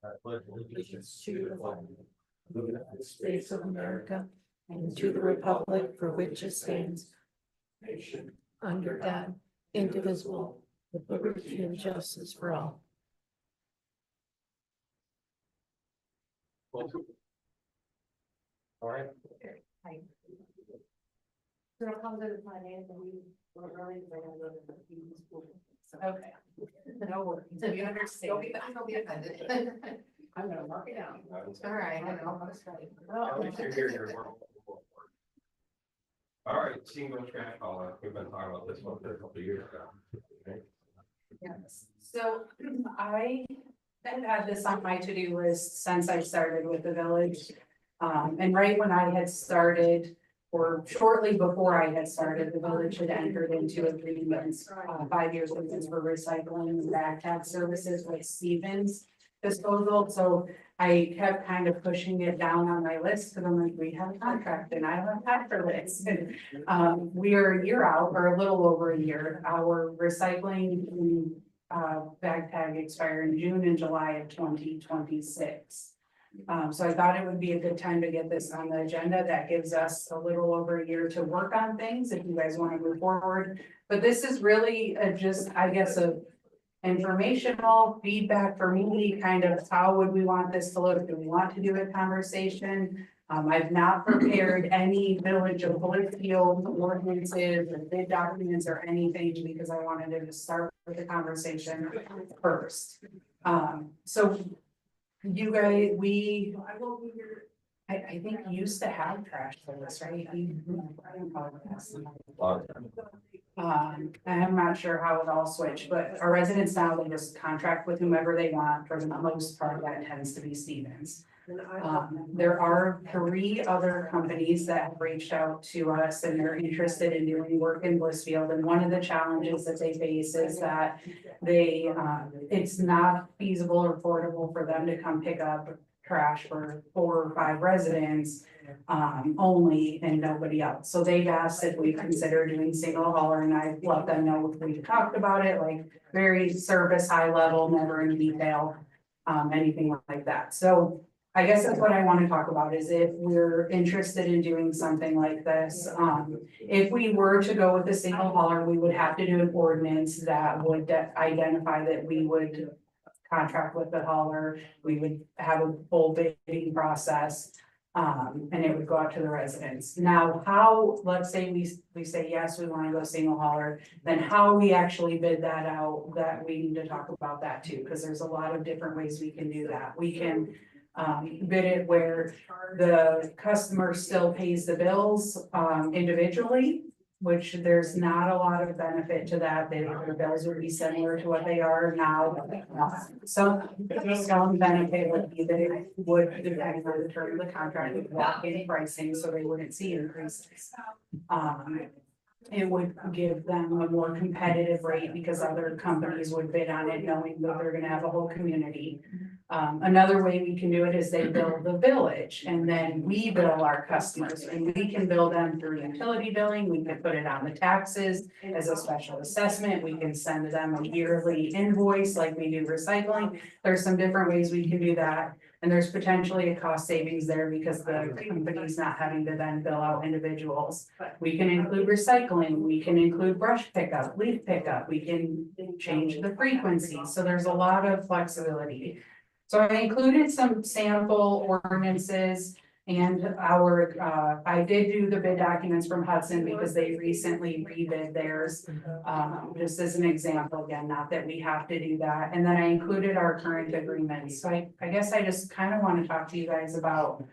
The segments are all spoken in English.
I pledge allegiance to the flag of the United States of America and to the republic for which it stands, nation under God, indivisible, with liberty and justice for all. All right. So I'll come to the finance and we were running for another school. Okay. No worries. So you understand. Don't be offended. I'm gonna mark it down. All right. I know. That's right. All right, single trash hauler, we've been talking about this one for a couple of years now. Yes. So I have had this on my to-do list since I started with the village. And right when I had started, or shortly before I had started, the village had entered into agreements, 5 years agreements for recycling and bag tag services with Stevens disposal. So I kept kind of pushing it down on my list because I'm like, we have a contract and I haven't had for this. And we are a year out, or a little over a year. Our recycling bag tag expire in June and July of 2026. So I thought it would be a good time to get this on the agenda. That gives us a little over a year to work on things if you guys want to move forward. But this is really just, I guess, a informational feedback for me, kind of how would we want this to look? Do we want to do a conversation? I've not prepared any village of Blissfield ordinances or bid documents or anything because I wanted to just start with the conversation first. So you guys, I think used to have trash service, right? I'm not sure how it all switched, but our residents now, they just contract with whomever they want. For the most part, that tends to be Stevens. There are 3 other companies that have reached out to us and they're interested in doing work in Blissfield. And one of the challenges that they face is that it's not feasible or affordable for them to come pick up trash for 4 or 5 residents only and nobody else. So they've asked if we consider doing single hauler, and I let them know if we talked about it, like very service, high level, never in detail, anything like that. So I guess that's what I want to talk about, is if we're interested in doing something like this. If we were to go with a single hauler, we would have to do an ordinance that would identify that we would contract with the hauler. We would have a full bidding process, and it would go out to the residents. Now, how, let's say we say, yes, we want to go single hauler, then how we actually bid that out, that we need to talk about that too, because there's a lot of different ways we can do that. We can bid it where the customer still pays the bills individually, which there's not a lot of benefit to that. Their bills would be similar to what they are now. Some benefit would be that it would, depending on the term of the contract, would lock in pricing, so they wouldn't see increases. It would give them a more competitive rate because other companies would bid on it knowing that they're gonna have a whole community. Another way we can do it is they bill the village and then we bill our customers, and we can bill them through utility billing. We can put it on the taxes as a special assessment. We can send them a yearly invoice like we do recycling. There's some different ways we can do that. And there's potentially a cost savings there because the company's not having to then bill out individuals. We can include recycling, we can include brush pickup, leaf pickup, we can change the frequency. So there's a lot of flexibility. So I included some sample ordinances and I did do the bid documents from Hudson because they recently rebid theirs. Just as an example, again, not that we have to do that. And then I included our current agreements. So I guess I just kind of want to talk to you guys about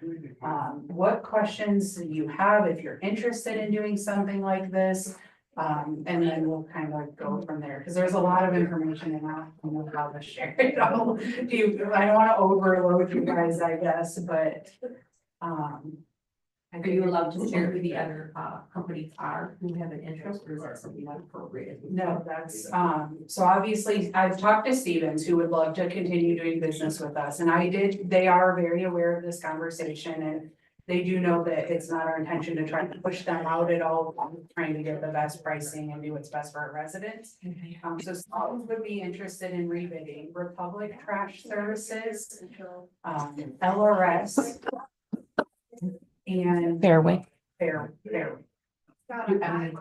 what questions you have if you're interested in doing something like this. And then we'll kind of go from there, because there's a lot of information and I don't know how to share it all. I don't want to overload you guys, I guess, but are you allowed to share who the other companies are who have an interest, or is that something not appropriate? No, that's so obviously I've talked to Stevens, who would love to continue doing business with us, and they are very aware of this conversation, and they do know that it's not our intention to try to push them out at all, trying to get the best pricing and do what's best for our residents. So Scotland would be interested in rebidding Republic Trash Services, LRS. And Fairway. Fairway. And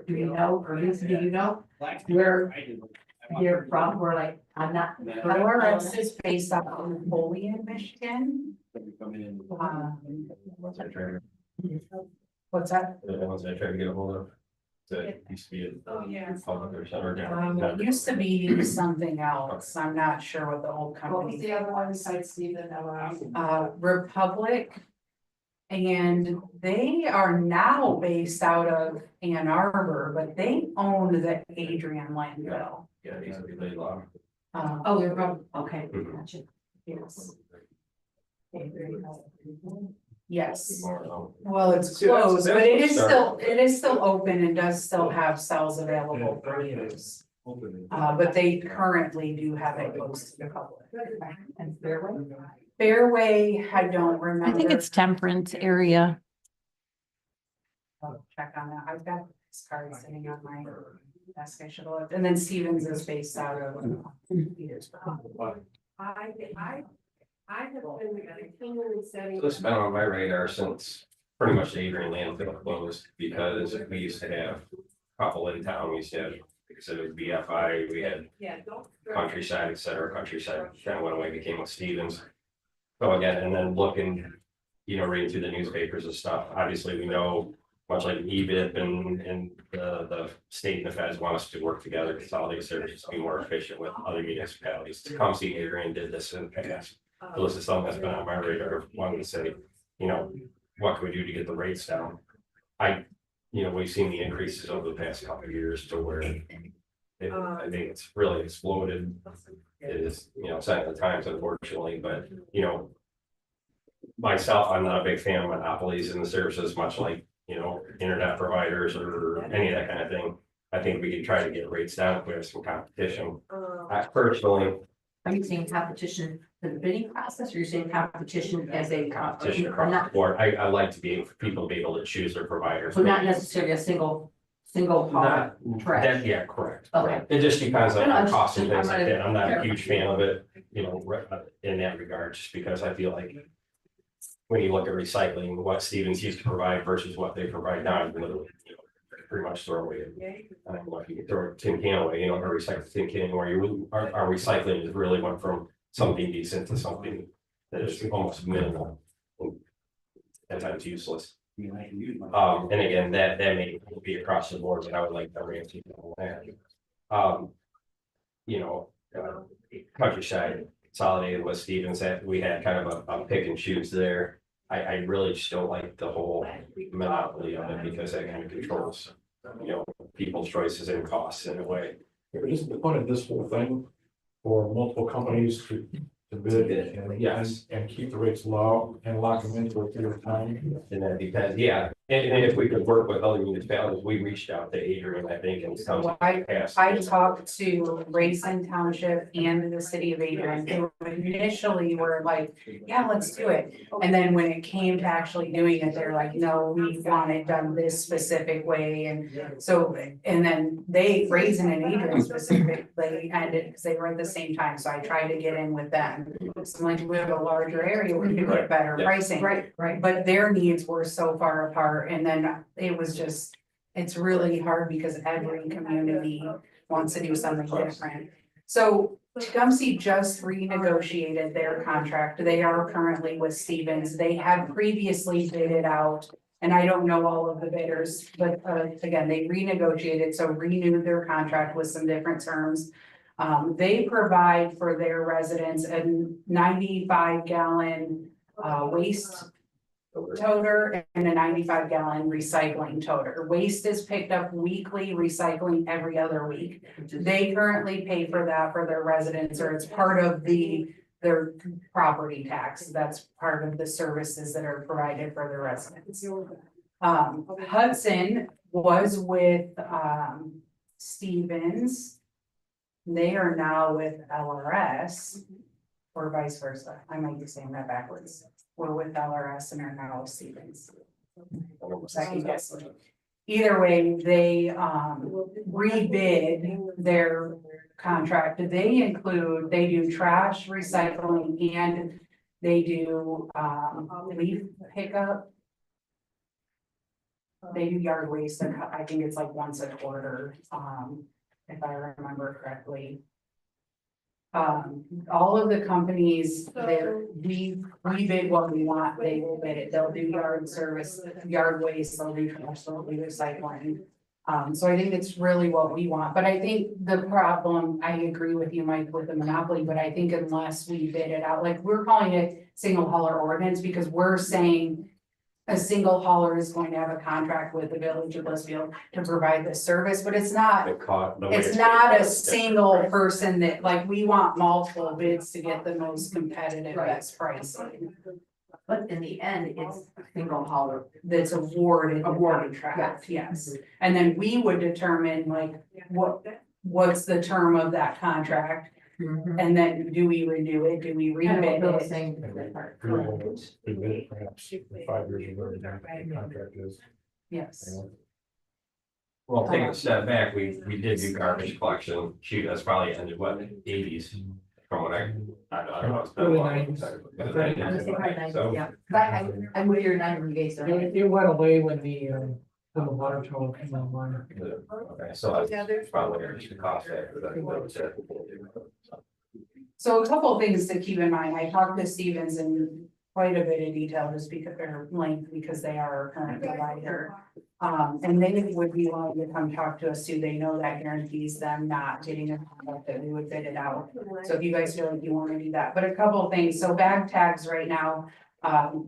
do you know, or Lisa, do you know where they're from? We're like, I'm not. LRS is based out of Napoleon, Michigan. What's I trying What's that? the ones I tried to get a hold of? That used to be a public or something. It used to be something else. I'm not sure what the old What was company. the other one besides Stephen? Republic. And they are now based out of Ann Arbor, but they own the Adrian landfill. Yeah, these would be laid long. Oh, they're from, okay, Mhm. gotcha. Yes. Yes, More, well, it's See, that's- closed, but that's it a is start. still, it is still open and does still have cells available for use. But they currently do have it closed to the public. And Fairway? Fairway, I don't remember. I think it's Temperance area. I'll check on that. I've got this card sitting on my desk. I should have looked. And then Stevens is based out of Petersburg. I have been continually setting. So it's been on my radar since pretty much the Adrian landfill closed, because we used to have a couple in town, we used to have, like I said, it was BFI, we had Yeah, don't. Countryside, et cetera. Countryside kind of went away, became with Stevens. So again, and then looking, reading through the newspapers and stuff, obviously we know, much like EBIT and the state and the feds want us to work together, consolidate services, be more efficient with other municipalities. Tecumseh, Adrian did this in the past. So this is something that's been on my radar, wanting to say, what can we do to get the rates down? We've seen the increases over the past couple of years to where I think it's really exploded. It is, sign of the times, unfortunately, but, myself, I'm not a big fan of monopolies in the services, much like, internet providers or any of that kind of thing. I think we can try to get rates down if we have some competition. I personally, Are you saying competition for the bidding process, or you're saying competition as a competition competition? across the Not, board, I like to be able for people to be able to choose their providers. so not necessarily a single haul, Not, correct? that, yeah, correct. Okay. It just depends on No, no, the cost and things I'm like that. I'm not a gonna- huge fan of it, in that regard, just because I feel like. When you look at recycling, what Stevens used to provide versus what they provide now, you literally, pretty much throw away. I don't know if you can throw a tin can away, or recycle a tin can, where our recycling has really went from something decent to something that is almost minimal. And at times useless. And again, that may be across the board, but I would like to answer that. Countryside consolidated with Stevens, that we had kind of a pick and choose there. I really just don't like the whole monopoly of it, because that kind of controls, people's choices and costs in a way. Isn't the point of this whole thing for multiple companies to bid and, Yes. and keep the rates low and lock them in for a period of time? And that depends, yeah, and if we could work with other municipalities, we reached out to Adrian, I think, and some So I past. talked to Raisin Township and the city of Adrian, who initially were like, yeah, let's do it. And then when it came to actually doing it, they're like, no, we want it done this specific way. And so, and then Raisin and Adrian specifically ended because they were at the same time. So I tried to get in with them. So like, we have a larger area where you get better Yeah. pricing. Right. But their needs were so far apart, and then it was just, it's really hard because every community wants to do something different. So Tecumseh just renegotiated their contract. They are currently with Stevens. They have previously bid it out. And I don't know all of the bidders, but again, they renegotiated, so renewed their contract with some different terms. They provide for their residents a 95-gallon waste toter and a 95-gallon recycling toter. Waste is picked up weekly, recycling every other week. They currently pay for that for their residents, or it's part of their property tax. That's part of the services that are provided for their residents. Hudson was with Stevens. They are now with LRS, or vice versa. I might be saying that backwards. were with LRS and are now Stevens. Second guess. Either way, they rebid their contract. They do trash recycling and they do leaf pickup. They do yard waste, I think it's like once a quarter, if I remember correctly. All of the companies that we bid what we want, they will bid it. They'll do yard service, yard waste, they'll do trash, they'll do recycling. So I think it's really what we want, but I think the problem, I agree with you, Mike, with the monopoly, but I think unless we bid it out, like we're calling it single hauler ordinance because we're saying a single hauler is going to have a contract with the village of Blissfield to provide this service, but it's not. It's not a single person that, like, we want multiple bids to get the most competitive best pricing. But in the end, it's a single hauler. That's awarded. Awarded, Contract, yes. And then we would determine like what's the term of that contract? And then do we renew it? Do we rebid it? Saying. Bid it perhaps in 5 years or whatever the contract is. Yes. You know? Well, taking a step back, we did do garbage collection, shoot, that's probably ended what, eighties? From what I don't know. It's been a Early while. 90s. I'm just thinking about So- yeah, but I'm with your 90 days. It went away when the water tower came online. Okay, so that's probably just the cost factor that. So a couple of things to keep in mind. I talked to Stevens in quite a bit of detail just because they're linked because they are our current provider. And they would be willing to come talk to us too. They know that guarantees them not getting a contract that we would bid it out. So if you guys feel like you want to do that, but a couple of things. So bag tags right now,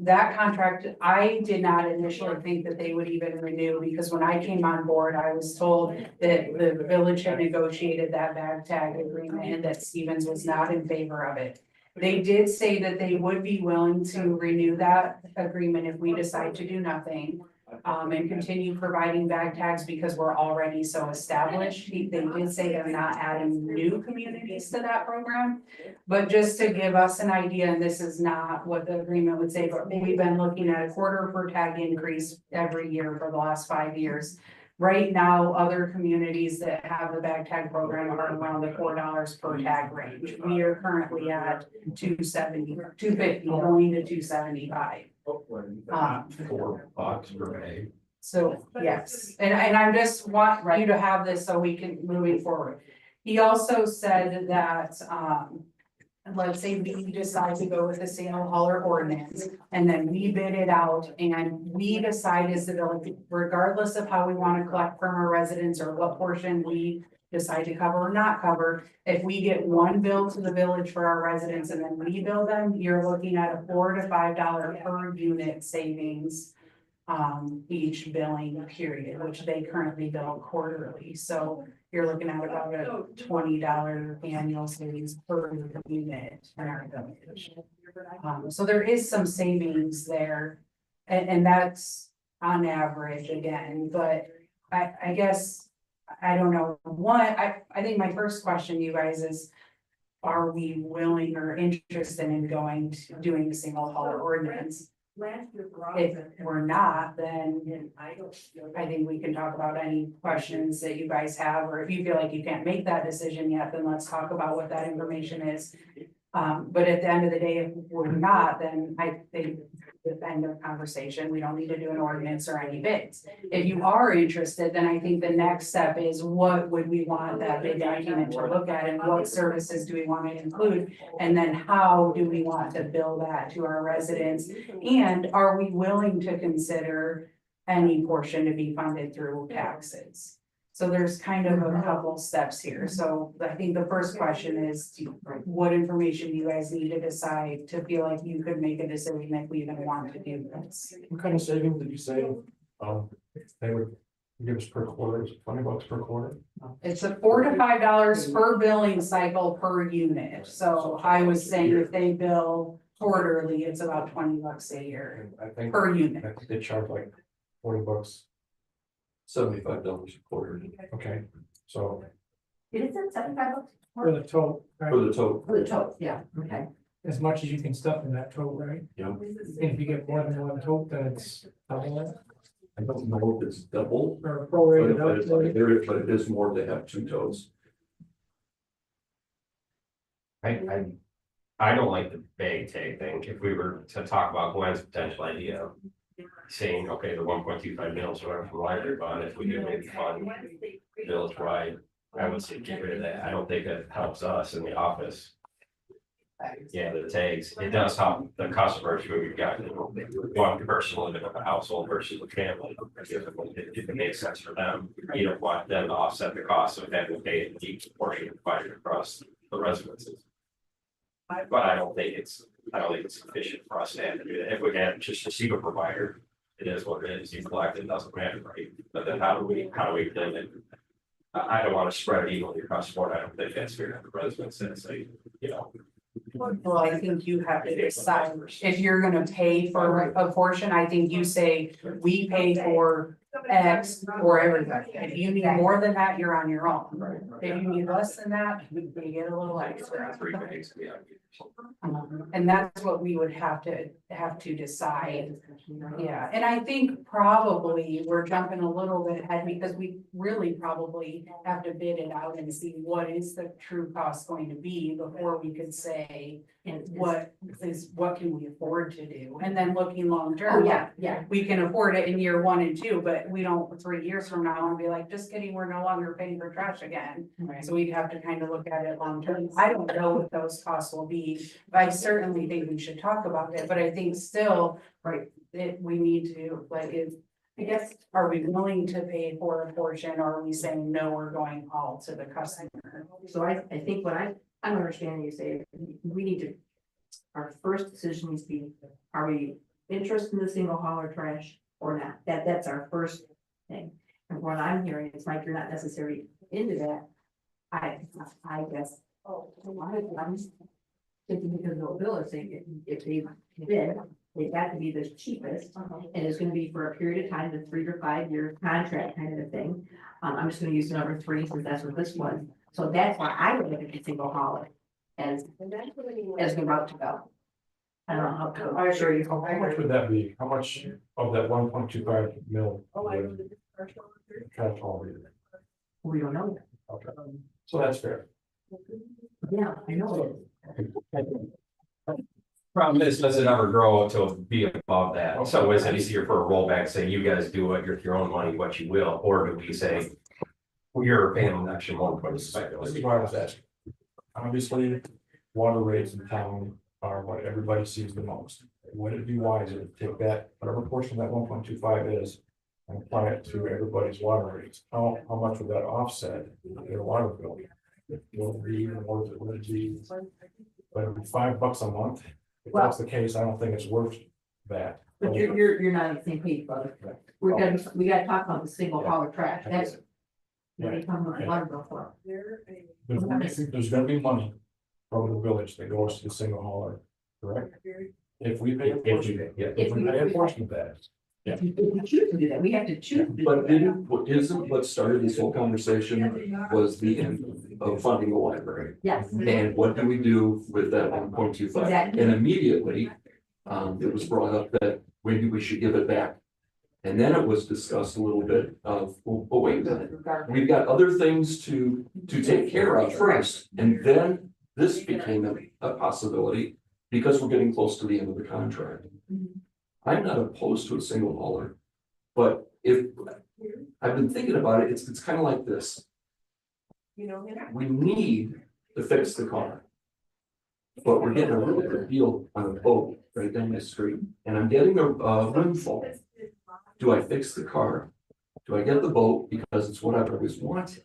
that contract, I did not initially think that they would even renew because when I came on board, I was told that the village had negotiated that bag tag agreement and that Stevens was not in favor of it. They did say that they would be willing to renew that agreement if we decide to do nothing. And continue providing bag tags because we're already so established. They did say they're not adding new communities to that program. But just to give us an idea, and this is not what the agreement would say, but we've been looking at a quarter per tag increase every year for the last 5 years. Right now, other communities that have the bag tag program are around the $4 per tag range. We are currently at $2.70, $2.50, going to $2.75. $4 per bag. So, yes, and I just want you to have this so we can moving forward. He also said that, let's say we decide to go with the single hauler ordinance, and then we bid it out, and we decide as the village, regardless of how we want to collect from our residents or what portion we decide to cover or not cover, if we get one bill to the village for our residents and then we bill them, you're looking at a $4 to $5 per unit savings each billing period, which they currently bill quarterly. So you're looking at about a $20 annual savings per unit in our village. So there is some savings there, and that's on average again, but I guess I don't know. I think my first question, you guys, is are we willing or interested in going to doing the single hauler ordinance? If we're not, then I think we can talk about any questions that you guys have, or if you feel like you can't make that decision yet, then let's talk about what that information is. But at the end of the day, if we're not, then I think the end of conversation, we don't need to do an ordinance or any bids. If you are interested, then I think the next step is what would we want that bid document to look at and what services do we want to include? And then how do we want to bill that to our residents? And are we willing to consider any portion to be funded through taxes? So there's kind of a couple steps here. So I think the first question is, what information do you guys need to decide to feel like you could make a decision if we even want to do this? What kind of savings did you say? They would give us per quarter, is it $20 per quarter? It's a $4 to $5 per billing cycle per unit. So I was saying if they bill quarterly, it's about $20 a year And I think per unit. I think they charge like $40. $75 a quarter. Okay, so Did it say $75 For the total. For the total. for the tote? Yeah, okay. as much as you can stuff in that tote, right? Yeah. And if you get more than one tote, then it's double it, I don't know if it's double, or but prorated it, out. but it is more to have two toes. I don't like the bag tag thing. If we were to talk about Gwen's potential idea of saying, okay, the 1.25 mils or whatever from the library bond, if we do maybe fund village wide, I would say get rid of that. I don't think that helps us in the office. Yeah, the tags, it does help the customers who we've got, one person living in a household versus a family. If it makes sense for them, you don't want them to offset the cost of having to pay a deep portion divided across the residences. But I don't think it's sufficient for us to have to do that. If we had just a single provider, it is what it is. You collect, it doesn't matter, right? But then how do we limit? I don't want to spread it evenly across the board. I don't think that's fair to the residents and say, you know. Well, I think you have to decide if you're gonna pay for a portion, I think you say, we pay for X for everybody. If you need more than that, you're on your own. If you need less than that, you get a little extra. 3 days, yeah. And that's what we would have to decide. Yeah, and I think probably we're jumping a little bit ahead because we really probably have to bid it out and see what is the true cost going to be before we could say what can we afford to do? And then looking long term. Oh, yeah. We can afford it in year 1 and 2, but we don't 3 years from now and be like, just kidding, we're no longer paying for trash again. So we'd have to kind of look at it long term. I don't know what those costs will be. I certainly think we should talk about it, but I think still, right, we need to, I guess, are we willing to pay for a portion or are we saying, no, we're going all to the customer? So I think what I'm understanding you say, we need to, our first decision needs to be, are we interested in the single hauler trash or not? That's our first thing. And what I'm hearing is, Mike, you're not necessarily into that. I guess, I'm thinking because the bill is saying if they bid, they got to be the cheapest. And it's gonna be for a period of time, the 3 to 5 year contract kind of a thing. I'm just gonna use the number 3 since that's what this was. So that's why I would look at the single hauler as the route to go. I don't know how to, I'm sure you. How much would that be? How much of that 1.25 mil? would trash haul be? We don't know. Okay, so that's fair. Yeah, I know it is. Problem is, does it ever grow to be above that? So is it easier for a rollback, say you guys do it, with your own money, what you will, or do we say? Well, you're paying an extra 1.5 This is why I was asking. Obviously, water rates in town are what everybody sees the most. Would it be wiser to take that, whatever portion that 1.25 is, and apply it to everybody's water rates? How much would that offset their water bill? Will it be even worth it? Would it be? But it'd be $5 a month. If that's the case, I don't think it's worth that. But you're not on the same page, brother. We gotta talk about the single hauler trash. That's. What are you talking about the water bill for? There's gonna be money from the village that goes to the single hauler, correct? If we pay a portion, if we pay a portion of that. If you choose to do that, we have to choose. to do But that. isn't what started this whole conversation was the end of funding the library? Yes. And what do we do with that 1.25? Exactly. And immediately, it was brought up that maybe we should give it back. And then it was discussed a little bit of, oh, wait a minute, we've got other things to take care of first. And then this became a possibility because we're getting close to the end of the contract. I'm not opposed to a single hauler, but if I've been thinking about it, it's kind of like this. We need to fix the car. But we're getting a really good deal on a boat right down the street, and I'm getting a windfall. Do I fix the car? Do I get the boat because it's what I've always wanted?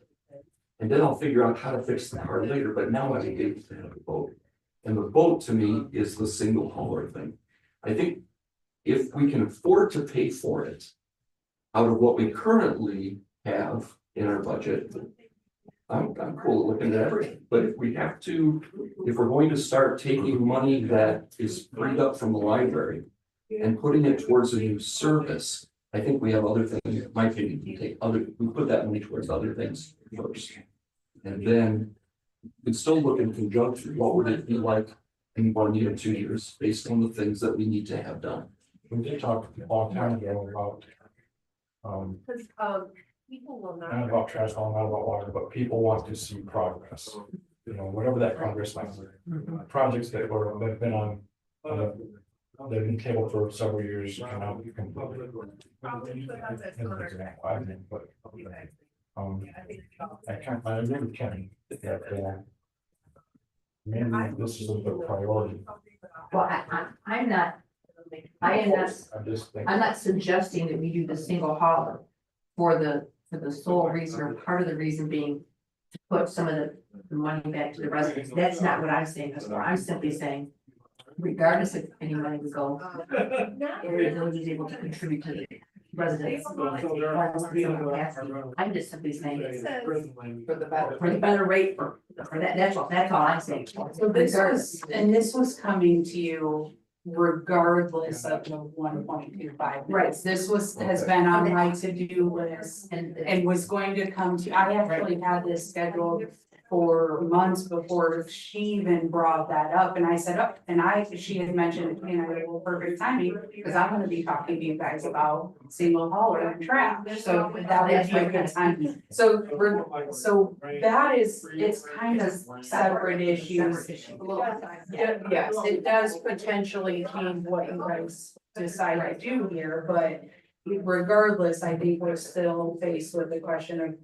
And then I'll figure out how to fix the car later, but now I'm engaged to have a boat. And the boat to me is the single hauler thing. I think if we can afford to pay for it out of what we currently have in our budget, I'm cool looking at everything. But if we have to, if we're going to start taking money that is freed up from the library and putting it towards a new service, I think we have other things, in my opinion, we put that money towards other things first. And then we could still look in conjunction, what would it be like in 1 year, 2 years, based on the things that we need to have done. We did talk a long time ago about. Because, people will Not not. about trash, hauling, not about water, but people want to see progress. You know, whatever that progress might be. Projects that were, that have been on, they've been tabled for several years, and now you can. I agree with Kenny that, maybe this isn't the priority. Well, I'm not, I am not, I just think. I'm not suggesting that we do the single hauler for the sole reason, or part of the reason being to put some of the money back to the residents. That's not what I'm saying, because I'm simply saying, regardless if any money would go, the village is able to contribute to the residents. I'm just simply saying, For the better. for the better rate for that, that's all I'm saying. So this was coming to you regardless of the 1.25. Right. This has been on my to-do list and was going to come to, I actually had this scheduled for months before she even brought that up, and I said, oh, she had mentioned, it, and I said, well, perfect timing, because I'm gonna be talking to you guys about single hauler and trash, so that would be a good time. So that is, it's kind of separate issues. Yes, it does potentially change what you guys decide to do here, but regardless, I think we're still faced with the question of,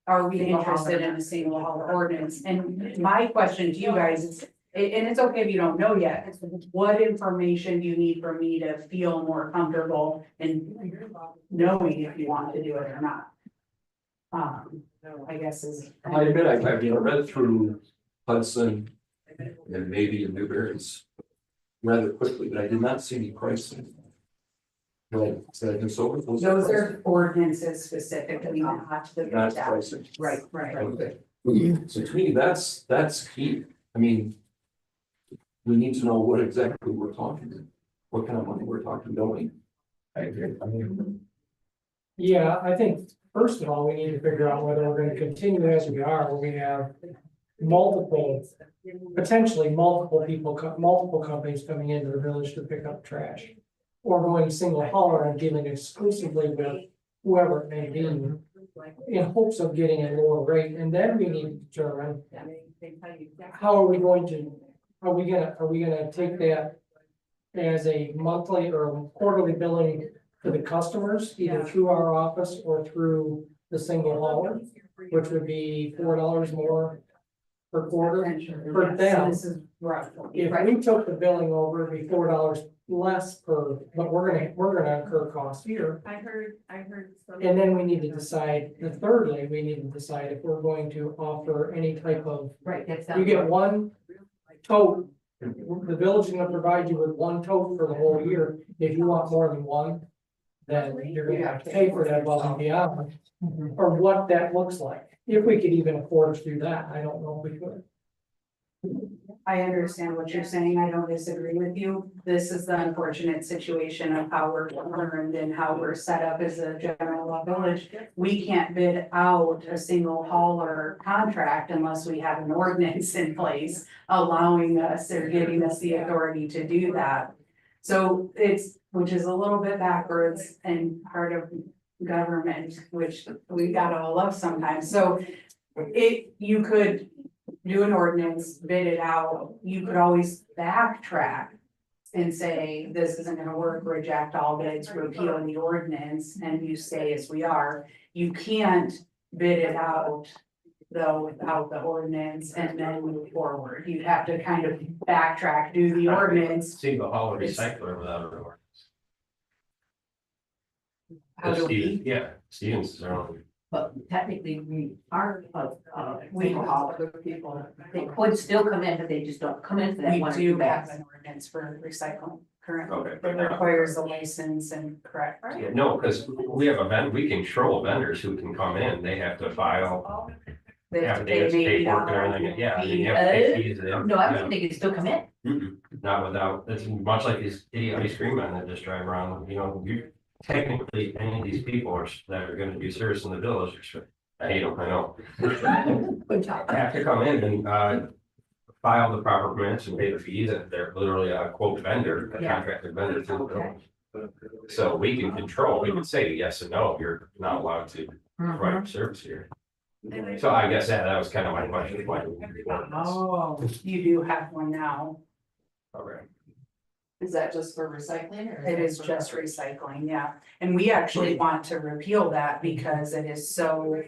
are we interested in a single hauler ordinance? And my question to you guys is, and it's okay if you don't know yet, what information do you need from me to feel more comfortable in knowing if you want to do it or not? I guess is. I admit, I've read through Hudson and maybe in Newberry's rather quickly, but I did not see any pricing. Right, so Those are ordinances specifically, not the. not pricing. Right. Okay. So to me, that's key. I mean, we need to know what exactly we're talking, what kind of money we're talking, don't we? I agree. I mean, Yeah, I think, first of all, we need to figure out whether we're gonna continue as we are, where we have potentially multiple multiple companies coming into the village to pick up trash. Or going single hauler and dealing exclusively with whoever it may be, in hopes of getting a lower rate, and then we need to determine. How are we going to, are we gonna take that as a monthly or quarterly billing to the customers, either through our office or through the single hauler, which would be $4 more per quarter for them. This is rough. If we took the billing over, it'd be $4 less per, but we're gonna incur costs here. I heard some. And then we need to decide, thirdly, we need to decide if we're going to offer any type of, Right, that's. you get one tote. The village is gonna provide you with one tote for the whole year. If you want more than one, then you're gonna have to pay for that above and beyond, or what that looks like. If we could even afford to do that, I don't know if we could. I understand what you're saying. I don't disagree with you. This is the unfortunate situation of how we're governed and how we're set up as a general law village. We can't bid out a single hauler contract unless we have an ordinance in place allowing us or giving us the authority to do that. So which is a little bit backwards and part of government, which we gotta all love sometimes. So you could do an ordinance, bid it out, you could always backtrack and say, this isn't gonna work, reject all bids, repeal the ordinance, and you stay as we are. You can't bid it out, though, without the ordinance and then move forward. You'd have to kind of backtrack, do the ordinance. Single hauler recycler without an ordinance. How do we? Yeah, Stevens is our own. But technically, we are, we hauler people, they could still come in, but they just don't come in for that We one. or do two have bags. an ordinance for recycling currently. Okay. It requires a license and correct. Yeah, no, because we have we control vendors who can come in, they have to file. They have to pay Affidavits, maybe paperwork and everything, yeah, I mean, you have to pay fees. No, I think they can still come in. Not without, it's much like these idiot ice cream men that just drive around, you know, technically, any of these people that are gonna do service in the village, I hate them, I know. Good job. Have to come in and, file the proper permits and pay the fees, and they're literally a quote vendor, a Yeah. contracted vendor to the Okay. village. So we can control, we can say yes and no, you're not allowed to provide service here. So I guess that was kind of my question, why do we report this? Oh, you do have one now. Okay. Is that just for recycling or? It is just recycling, yeah. And we actually want to repeal that because it is so,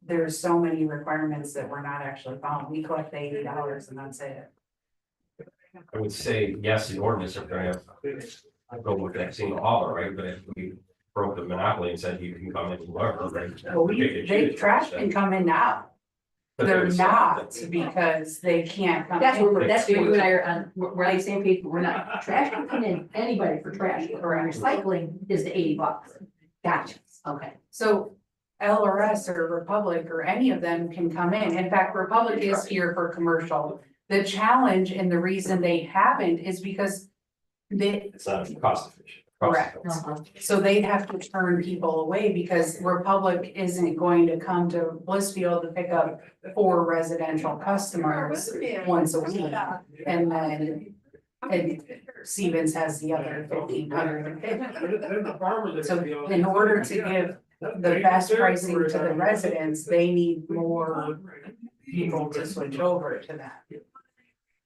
there's so many requirements that we're not actually following. We collect the $80 and that's it. I would say, yes, the ordinance, if they're gonna have, go with that single hauler, right, but if we broke the monopoly and said you can come in and learn, right? Well, trash can come in now. But They're there's- not because they can't come That's in. where, that's where you and I are on, we're on the same page, we're not, trash can come in, anybody for trash, or recycling is the $80. Gotcha, okay. So LRS or Republic or any of them can come in. In fact, Republic is here for commercial. The challenge and the reason they haven't is because they, It's not cost efficient. Correct. Uh-huh. so they have to turn people away because Republic isn't going to come to Blissfield to pick up 4 residential customers once a week. And then, and Stevens has the other 1,550. So in order to give the best pricing to the residents, they need more people to switch over to that.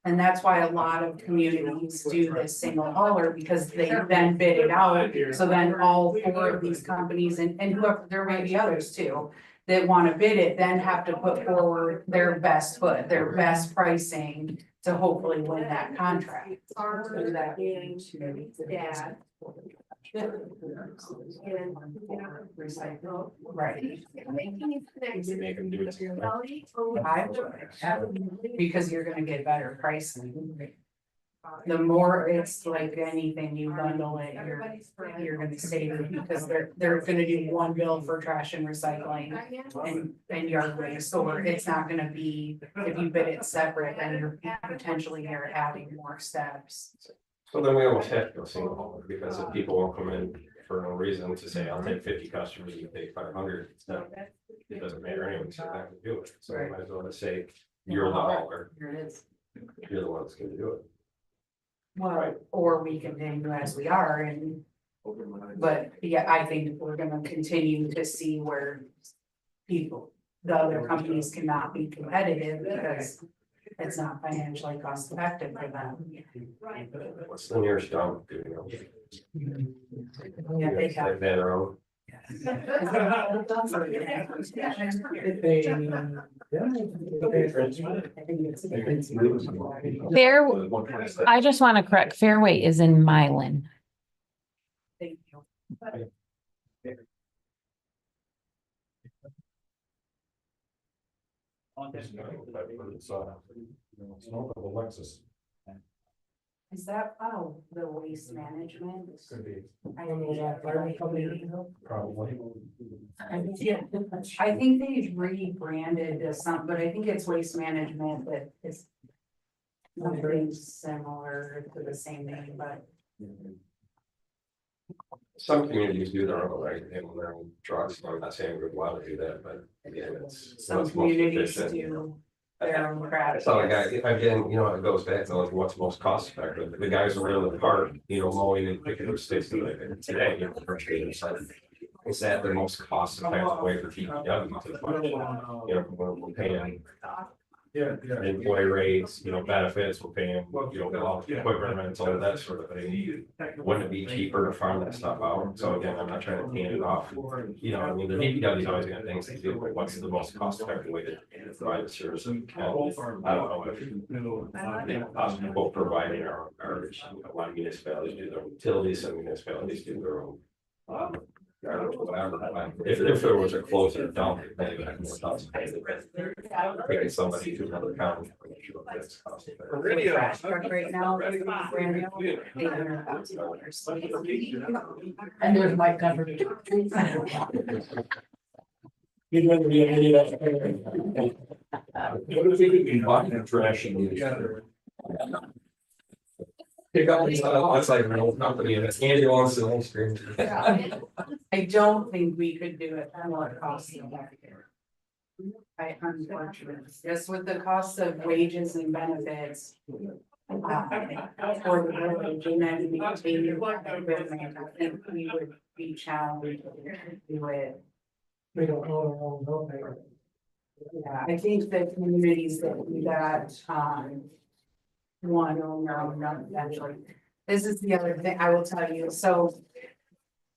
And that's why a lot of communities do this single hauler because they then bid it out. So then all 4 of these companies and whoever, there may be others too, that want to bid it, then have to put forward their best foot, their best pricing to hopefully win that contract. Dad. Right. We make them do it. I would, because you're gonna get better pricing. The more it's like anything you bundle it, you're gonna save because they're gonna do one bill for trash and recycling and yard waste, or it's not gonna be, if you bid it separate, then you're potentially you're adding more steps. So then we almost have to go single hauler, because if people won't come in for no reason to say, I'll take 50 customers, you take 500, it's not, it doesn't matter anyway, so I'm not gonna do it. So I might as well just say, you're the hauler, Here it is. you're the one that's gonna do it. Well, or we continue as we are and, but yeah, I think we're gonna continue to see where people, the other companies cannot be competitive because it's not financially cost effective for them. What's the nearest dump, do you know? Yeah, they have. They've had their own. Fair, I just want to correct, Fairway is in Milan. Thank you. It's north of Alexis. Is that, the waste management? Could be, I probably. I think they've rebranded to some, but I think it's waste management that is something similar to the same name, but Some communities do their own, right, they have their own trucks, I'm not saying we're allowed to do that, but again, it's. some what's most communities efficient. do their own crap. I saw a guy, again, it goes back to like what's most cost effective, the guys around the park, mowing and picking up sticks today, is that the most cost effective way for TPW to fund? We're paying employee rates, benefits, we're paying, all the equipment rental, that sort of thing. Wouldn't it be cheaper to farm that stuff out? So again, I'm not trying to hand it off. The DPW is always gonna have things to do with what's the most cost effective way to provide the service. I don't know if possible providing our garbage. A lot of municipalities do their own utilities, some municipalities do their own. Garbage, whatever. If there was a closer dump, maybe I can stop picking somebody to another county. That's cost effective. Trash truck right now, brand new, $800,000. And there's my country. You'd rather be an idiot. What if we could be buying trash and Pick up, it's like an old company and it's ambulance and ice cream. I don't think we could do it, I know it costs you back here. I unfortunately, just with the cost of wages and benefits. For the village, and then we continue, I think we would be challenged to do it. We don't own our own building. Yeah, I think the communities that do that, one on their own, not eventually. This is the other thing I will tell you, so.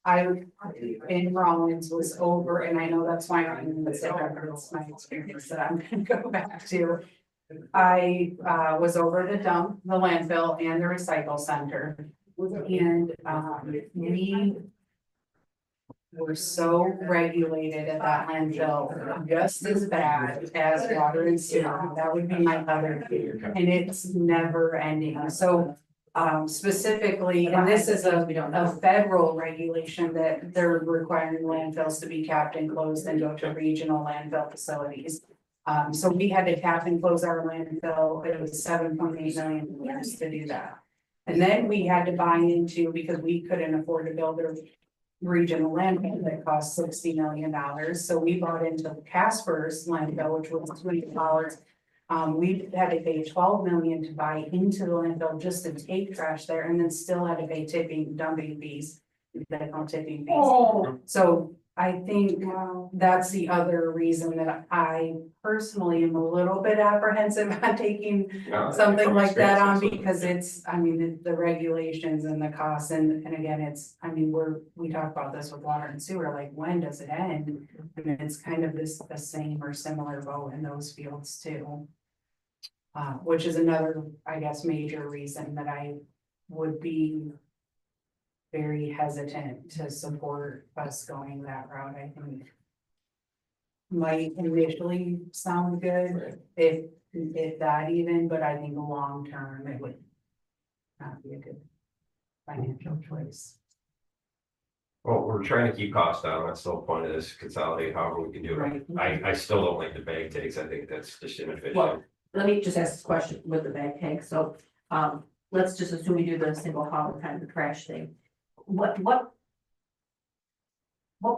In Rollins was over, and I know that's why I'm in the it's my experience that I'm gonna go back to. I was over the dump, the landfill and the recycle center. And we were so regulated at that landfill, just as bad as water and sewer. That would be my other fear, and it's never ending. So specifically, and this is a federal regulation that they're requiring landfills to be capped and closed and go to regional landfill facilities. So we had to cap and close our landfill. It was $7.8 million to do that. And then we had to buy into, because we couldn't afford to build a regional landfill that cost $60 million. So we bought into Casper's landfill, which was $2 million. We had to pay $12 million to buy into the landfill just to take trash there, and then still had to pay dumping fees. Tipping fees. Oh, So I think that's the other reason that I personally am a little bit apprehensive on taking something like that on, because it's, I mean, the regulations and the costs, and again, it's, I mean, we talk about this with water and sewer, like, when does it end? And it's kind of the same or similar boat in those fields too. Which is another, I guess, major reason that I would be very hesitant to support us going that route. I think might initially sound good, if that even, but I think long term it would not be a good financial choice. Well, we're trying to keep costs down. That's the whole point of this, consolidate however we can do it. I still don't like the bag takes. I think that's just inefficient. Well, let me just ask this question with the bag tag. So, let's just assume we do the single hauler kind of trash thing. What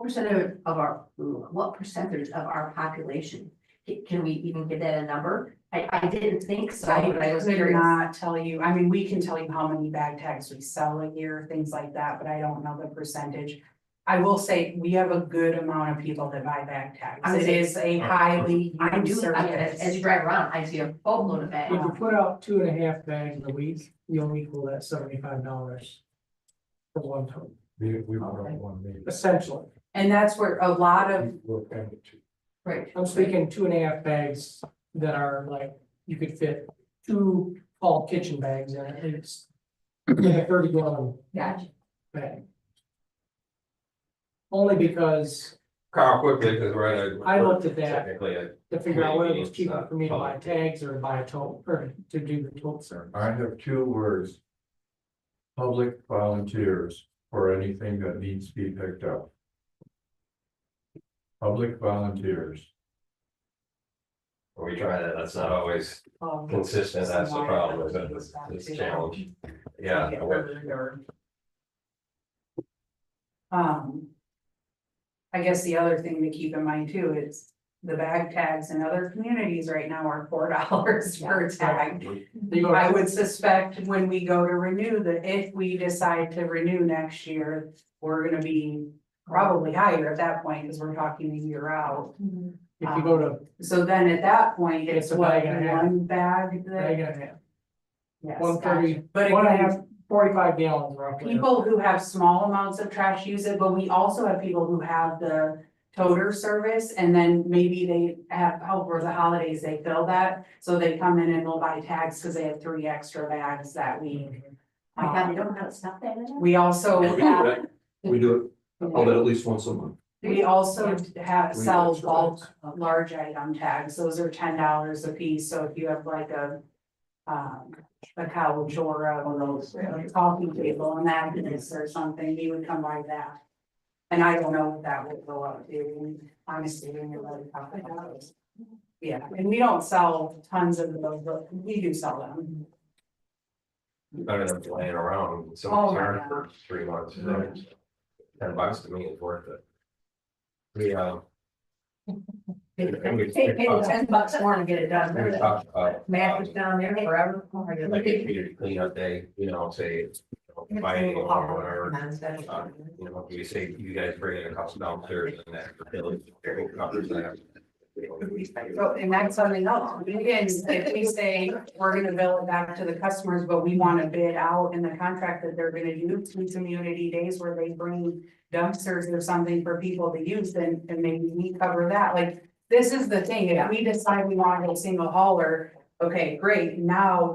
percentage of our population, can we even get that a number? I didn't think so, but I was could curious. not tell you, I mean, we can tell you how many bag tags we sell a year, things like that, but I don't know the percentage. I will say, we have a good amount of people that buy bag tags. It is a highly I used do, service. as you drive around, I see a boatload of bags. if you put out 2.5 bags a week, you'll equal that $75 for one tote, We brought one maybe. essentially. And that's where a lot of, We're kind of two. Right. I'm speaking 2.5 bags that are like, you could fit 2 tall kitchen bags in it, it's in a 30-gallon Gotcha. bag. Only because Carl, quickly, because we're at I looked at that technically, to figure out whether it was Community cheaper for me to buy needs, tags or buy a tote, or to do the tote service. I have 2 words. Public volunteers for anything that needs to be picked up. Public volunteers. we try that. That's not always consistent. That's the problem. It's a challenge. Yeah. get I would- heard or. I guess the other thing to keep in mind too is the bag tags in other communities right now are $4 per tag. I would suspect when we go to renew if we decide to renew next year, we're gonna be probably higher at that point, because we're talking a year out. If you go to So then at that point, it's It's a what, bag and a half. one bag bag that. and a half, Yes, 130, gotcha. But 1.5, 45 gallons roughly. people who have small amounts of trash use it, but we also have people who have the toter service, and then maybe they have, over the holidays, they fill that, so they come in and they'll buy tags because they have 3 extra bags that week. My God, they don't know how to stop that in there? We also We do have, that. We do it, I'll bet at least once a month. we also have, We sell have bulk, extra large item tags, those are $10 a piece, so if you have like a couch or a coffee table and that is or something, you would come by that. And I don't know what that would go up to, honestly, when you're really talking about it. Yeah, and we don't sell tons of those, but we do sell them. Better than laying around. Oh, So my for 3 months. $10 to me is worth it. We Pay the $10 more to get it done. We talked about, Math is down there forever. Oh my like goodness. a community cleanup day, you know, say, Friday or whatever. You know, you say you guys bring in a couple downstairs and that village covers that. So, and that's something else, again, if we say we're gonna bill it back to the customers, but we wanna bid out in the contract that they're gonna do 2 community days where they bring dumpsters or something for people to use, then, and maybe we cover that, like, this is the thing, if we decide we want a single hauler, okay, great, now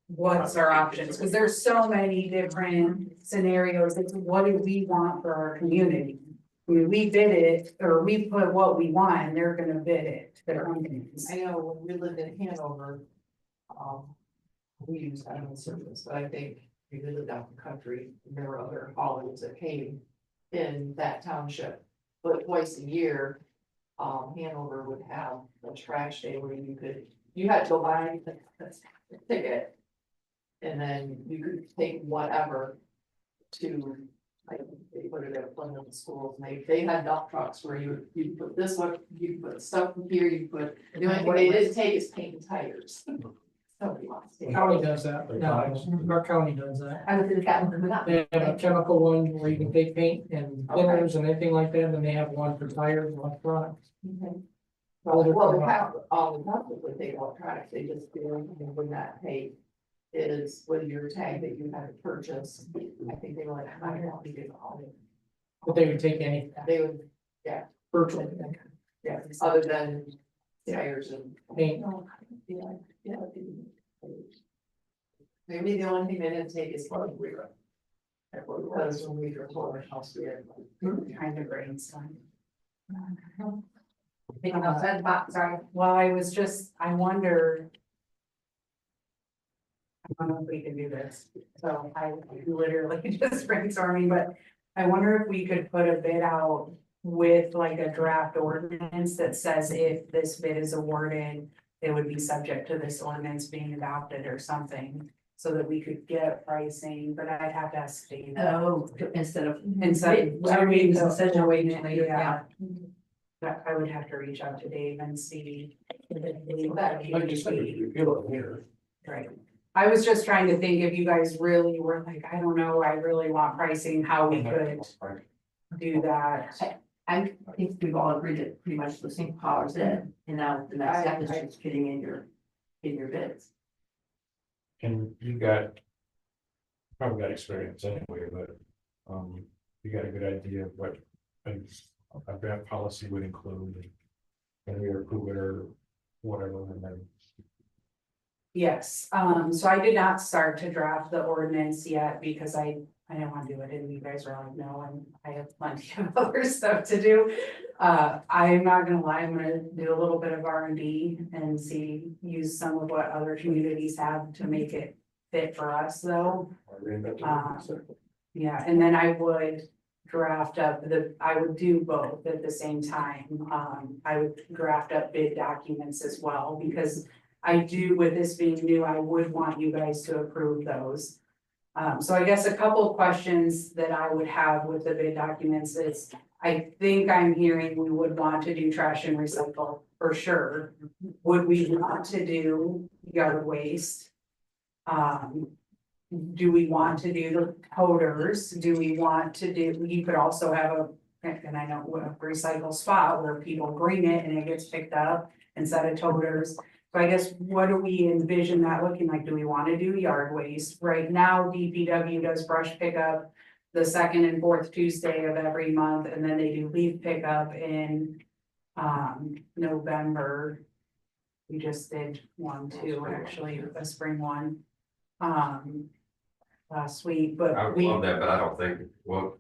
what's our options, because there's so many different scenarios, it's what do we want for our community? I mean, we bid it, or we put what we want, and they're gonna bid it, their companies. I know when we lived in Hanover, we used animal service, but I think we lived out the country, and there were other haulers that came in that township. But twice a year, Hanover would have a trash day where you had to buy a ticket. And then you could take whatever to, like, they put it at one of the schools, and they had dump trucks where you put this one, you put stuff in here, you put, the only thing they didn't take is paint and tires. Nobody wants to. County does that, no, our county does that. I would have gotten them up. They have a chemical one where you can take paint and thinners and anything like that, and they have one for tires and electronics. Okay. Well, Well, they have, all the companies would take electronics, they just do, and when that pay is with your tag that you had to purchase, I think they would, I don't know, we did all of it. But they would take any They would, virtually. yeah, other than tires and. Paint. Yeah. Maybe the only thing they didn't take is what we were. Because when we were whole house, we had. Kind of brainstorm. Thinking outside the box, sorry. Well, I wonder. I don't know if we can do this, so I literally just brainstorming, but I wonder if we could put a bid out with like a draft ordinance that says if this bid is awarded, it would be subject to this ordinance being adopted or something, so that we could get pricing, but I'd have to ask Dave. Oh, instead of. Instead. Our meetings in such a way later, yeah. But I would have to reach out to Dave and see. Like you said, you feel it here. Right. I was just trying to think if you guys really were like, I don't know, I really want pricing, how we could do that. I think we've all agreed that pretty much the single haulers in, and now the next step is just getting in your bids. And you got. Probably got experience anyway, but, you got a good idea of what a draft policy would include. And we approve it or whatever, and then. Yes, so I did not start to draft the ordinance yet because I didn't want to do it and you guys were like, no, and I have plenty of other stuff to do. I'm not gonna lie, I'm gonna do a little bit of R&D and use some of what other communities have to make it fit for us though. Yeah, and then I would draft up I would do both at the same time. I would draft up bid documents as well, because I do, with this being new, I would want you guys to approve those. So I guess a couple of questions that I would have with the bid documents is, I think I'm hearing we would want to do trash and recycle for sure. Would we want to do yard waste? Do we want to do the toters? Do we want to do, you could also have and I know a recycle spot where people bring it and it gets picked up instead of toters. So I guess, what do we envision that looking like? Do we want to do yard waste? Right now, DPW does brush pickup the second and fourth Tuesday of every month, and then they do leaf pickup in November. We just did one too, actually, a spring one last week, I but would love that, but I don't think, well.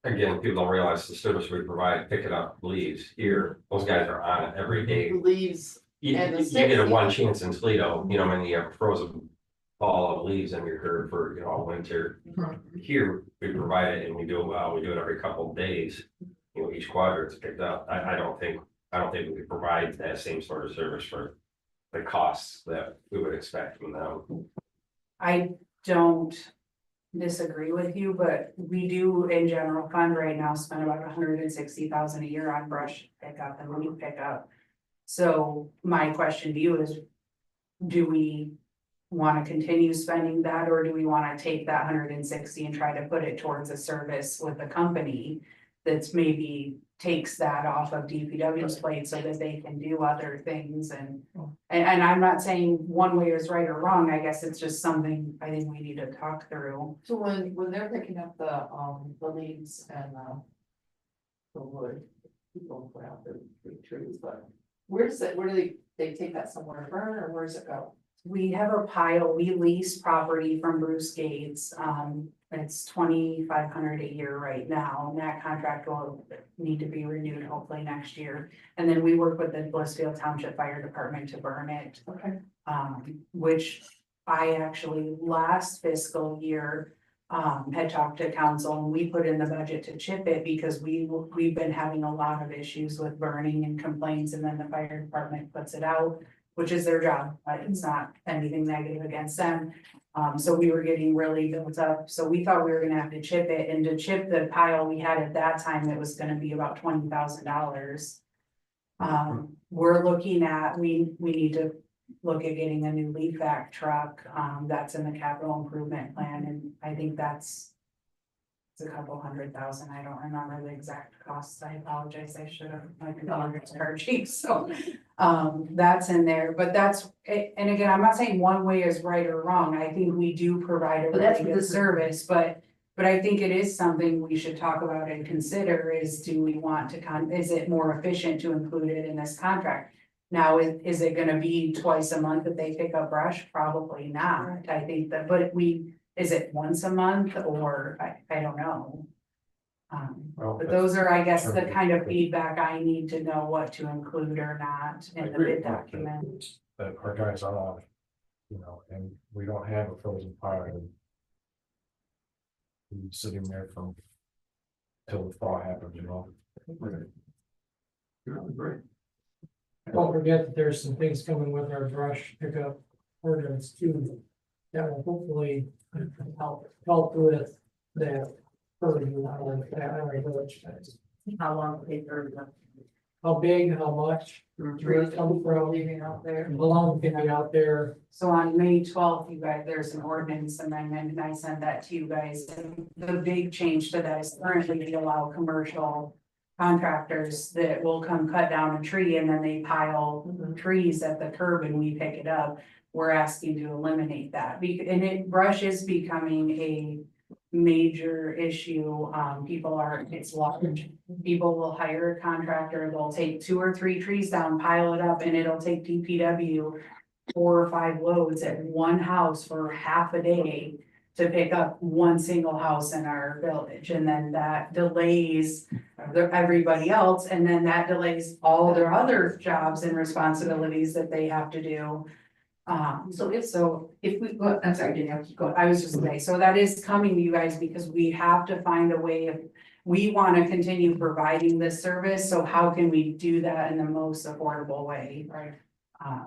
Again, people don't realize the service we provide, picking up leaves here, those guys are on it every day. Leaves, You And the get a 60. one chance in Toledo, you know, when you have a frozen ball of leaves on your curb for, all winter. Here, we provide it and we do it every couple of days, each quadrant's picked up. I don't think we could provide that same sort of service for the costs that we would expect from them. I don't disagree with you, but we do in general fund right now spend about 160,000 a year on brush pickup and leaf pickup. So my question to you is, do we want to continue spending that, or do we want to take that 160 and try to put it towards a service with a company that's maybe takes that off of DPW's plate so that they can do other things and I'm not saying one way is right or wrong, I guess it's just something I think we need to talk through. So when they're picking up the leaves and the wood, people put out the big trees, but where do they take that somewhere to burn, or where does it go? We have a pile, we lease property from Bruce Gates, it's 2,500 a year right now, and that contract will need to be renewed hopefully next year. And then we work with the Blissfield Township Fire Department to burn it. Okay. Which I actually last fiscal year had talked to council and we put in the budget to chip it because we've been having a lot of issues with burning and complaints, and then the fire department puts it out, which is their job, but it's not anything negative against them. So we were getting really built up, so we thought we were gonna have to chip it, and to chip the pile we had at that time, it was gonna be about $20,000. We're looking at, we need to look at getting a new leaf vac truck, that's in the capital improvement plan, and I think it's a couple $100,000, I don't remember the exact costs, I apologize, I should have, my computer's card cheap, so. That's in there, but and again, I'm not saying one way is right or wrong, I think we do provide a But that's really what good this is. service, but I think it is something we should talk about and consider is, do we want to is it more efficient to include it in this contract? Now, is it gonna be twice a month that they pick up brush? Probably not, I think that, but is it once a month, or I don't know. Well, But those are, I guess, the kind of feedback I need to know what to include or not I in the agree bid with that, document. that our guys are on, and we don't have a frozen fire. And we're sitting there till the thaw happens, Great. Don't forget that there's some things coming with our brush pickup ordinance too. That will hopefully help with that. How long they burn them. How big, how much, where it come from, Leaving out there. how long can be out there. So on May 12th, you guys, there's an ordinance amendment, and I sent that to you guys. And the big change to that is currently we allow commercial contractors that will come cut down a tree and then they pile trees at the curb and we pick it up. We're asking to eliminate that, and brush is becoming a major issue. It's large. People will hire a contractor, they'll take 2 or 3 trees down, pile it up, and it'll take DPW 4 or 5 loads at one house for half a day to pick up one single house in our village, and then that delays everybody else, and then that delays all their other jobs and responsibilities that they have to do. So If we, well, I'm sorry, didn't have to keep going. I was just saying, so that is coming to you guys because we have to find a way if we want to continue providing this service, so how can we do that in the most affordable way? Right. I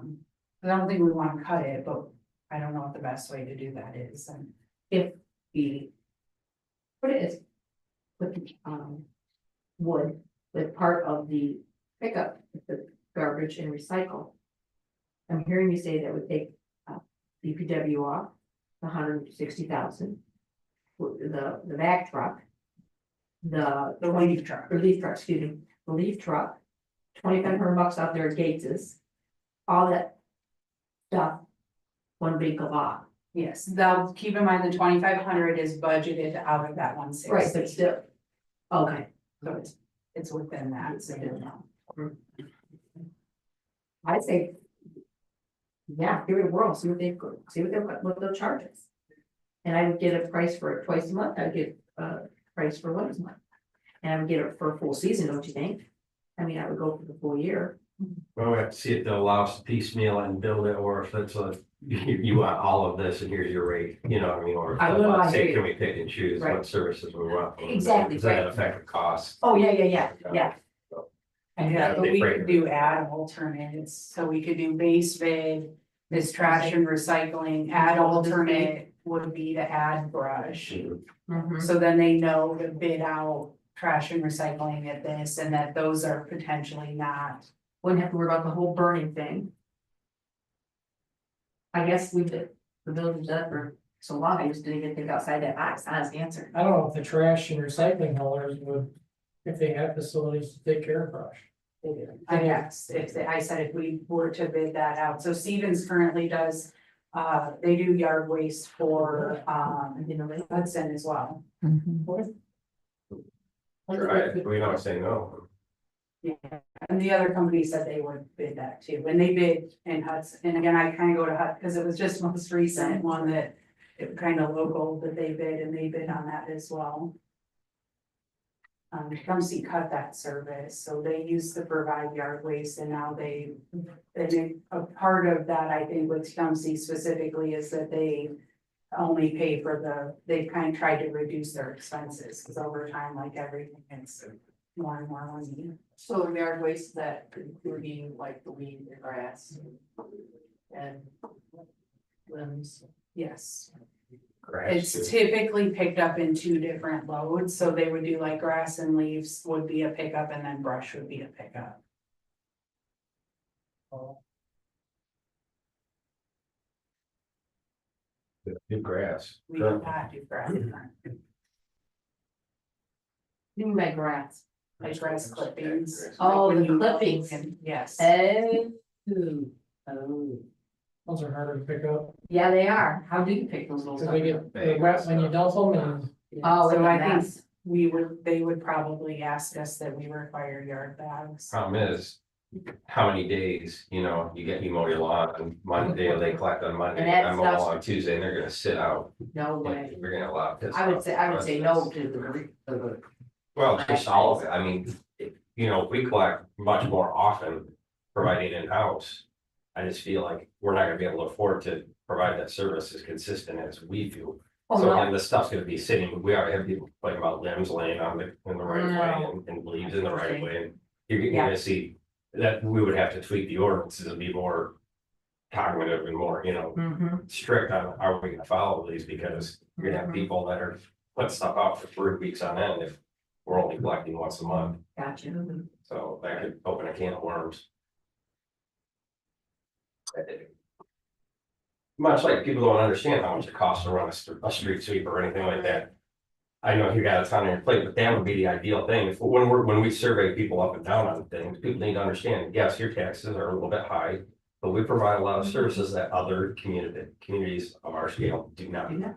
don't think we want to cut it, but I don't know what the best way to do that is, and If we put it as, put the, wood with part of the pickup, the garbage and recycle. I'm hearing you say that would take DPW off, the 160,000. The vac truck. The leaf truck. or leaf truck, excuse me, the leaf truck, $2,500 out there at Gates's. All that stuff, one big gabop. Yes, they'll keep in mind the 2,500 is budgeted out of that 160. Right, but still. Okay, So it's within that, so you know. I'd say. Yeah, give it a whirl, see what they'll charge us. And I would get a price for it twice a month, I'd get a price for once a month. And I would get it for a full season, don't you think? I mean, I would go for the full year. Well, we have to see if they'll allow us to piecemeal and build it, or if it's you want all of this and here's your rate, you know what I mean, or. I will, I Say, agree. can we pick and choose Right. what services we want? Exactly, Does that right. affect the cost? Oh, yeah. And Yeah, but they we break could it. do add alternates, so we could do base bid, this trash and recycling, add alternate. would be to add brush. Mhm. So then they know to bid out trash and recycling at this, and that those are potentially not. Wouldn't have to worry about the whole burning thing. I guess the village was done for so long, I just didn't even think outside that box, honest answer. I don't know if the trash and recycling haulers would, if they have facilities to take care of brush. I guess, I said if we were to bid that out, so Stevens currently does, they do yard waste for, Hudson as well. Mhm. Right, we don't say no. Yeah, and the other company said they would bid that too, when they bid in Hudson, and again, I kind of go to Hudson, because it was just most recent one that. It kind of local that they bid, and they bid on that as well. Tecumseh cut that service, so they used to provide yard waste, and now they a part of that, I think, with Tecumseh specifically is that they. Only pay for they've kind of tried to reduce their expenses, because over time, like everything, it's more and more money. So yard waste that including like the weed, the grass. And limbs. Yes. Grass, It's typically picked up in 2 different loads, so they would do like grass and leaves would be a pickup, and then brush would be a pickup. New grass. We do not do grass, You mean by grass? like grass clippings. Oh, Like when the you- clippings. Yes. Oh. Those are harder to pick up, Yeah, they are. How do you pick those little? because they stuff? get, they wet when you dump them, and Oh, So and I I think they would probably ask us that we require yard bags. Problem is, how many days, you know, you mow your lawn on Monday, or they collect on Monday, And that I mow stuff's- on Tuesday, and they're gonna sit out. No way. We're gonna allow this. I would say no to the. Well, just all of it, I mean, you know, we collect much more often, providing in-house. I just feel like we're not gonna be able to afford to provide that service as consistent as we do. Oh, So no. again, this stuff's gonna be sitting, we already have people complaining about limbs laying on in the right of way No. and leaves in the right of way. And you're Yeah. gonna see that we would have to tweak the ordinances and be more cognitive and more, you know, Mhm. strict on are we gonna follow these, because you're gonna have people that are putting stuff out for 3 weeks on end if we're only collecting once a month, Gotcha. so that could open a can of worms. Much like people don't understand how much it costs to run a street sweeper or anything like that. I know you got a ton on your plate, but that would be the ideal thing, if when we survey people up and down on things, people need to understand, yes, your taxes are a little bit high. But we provide a lot of services that other communities of our scale do not. Do not.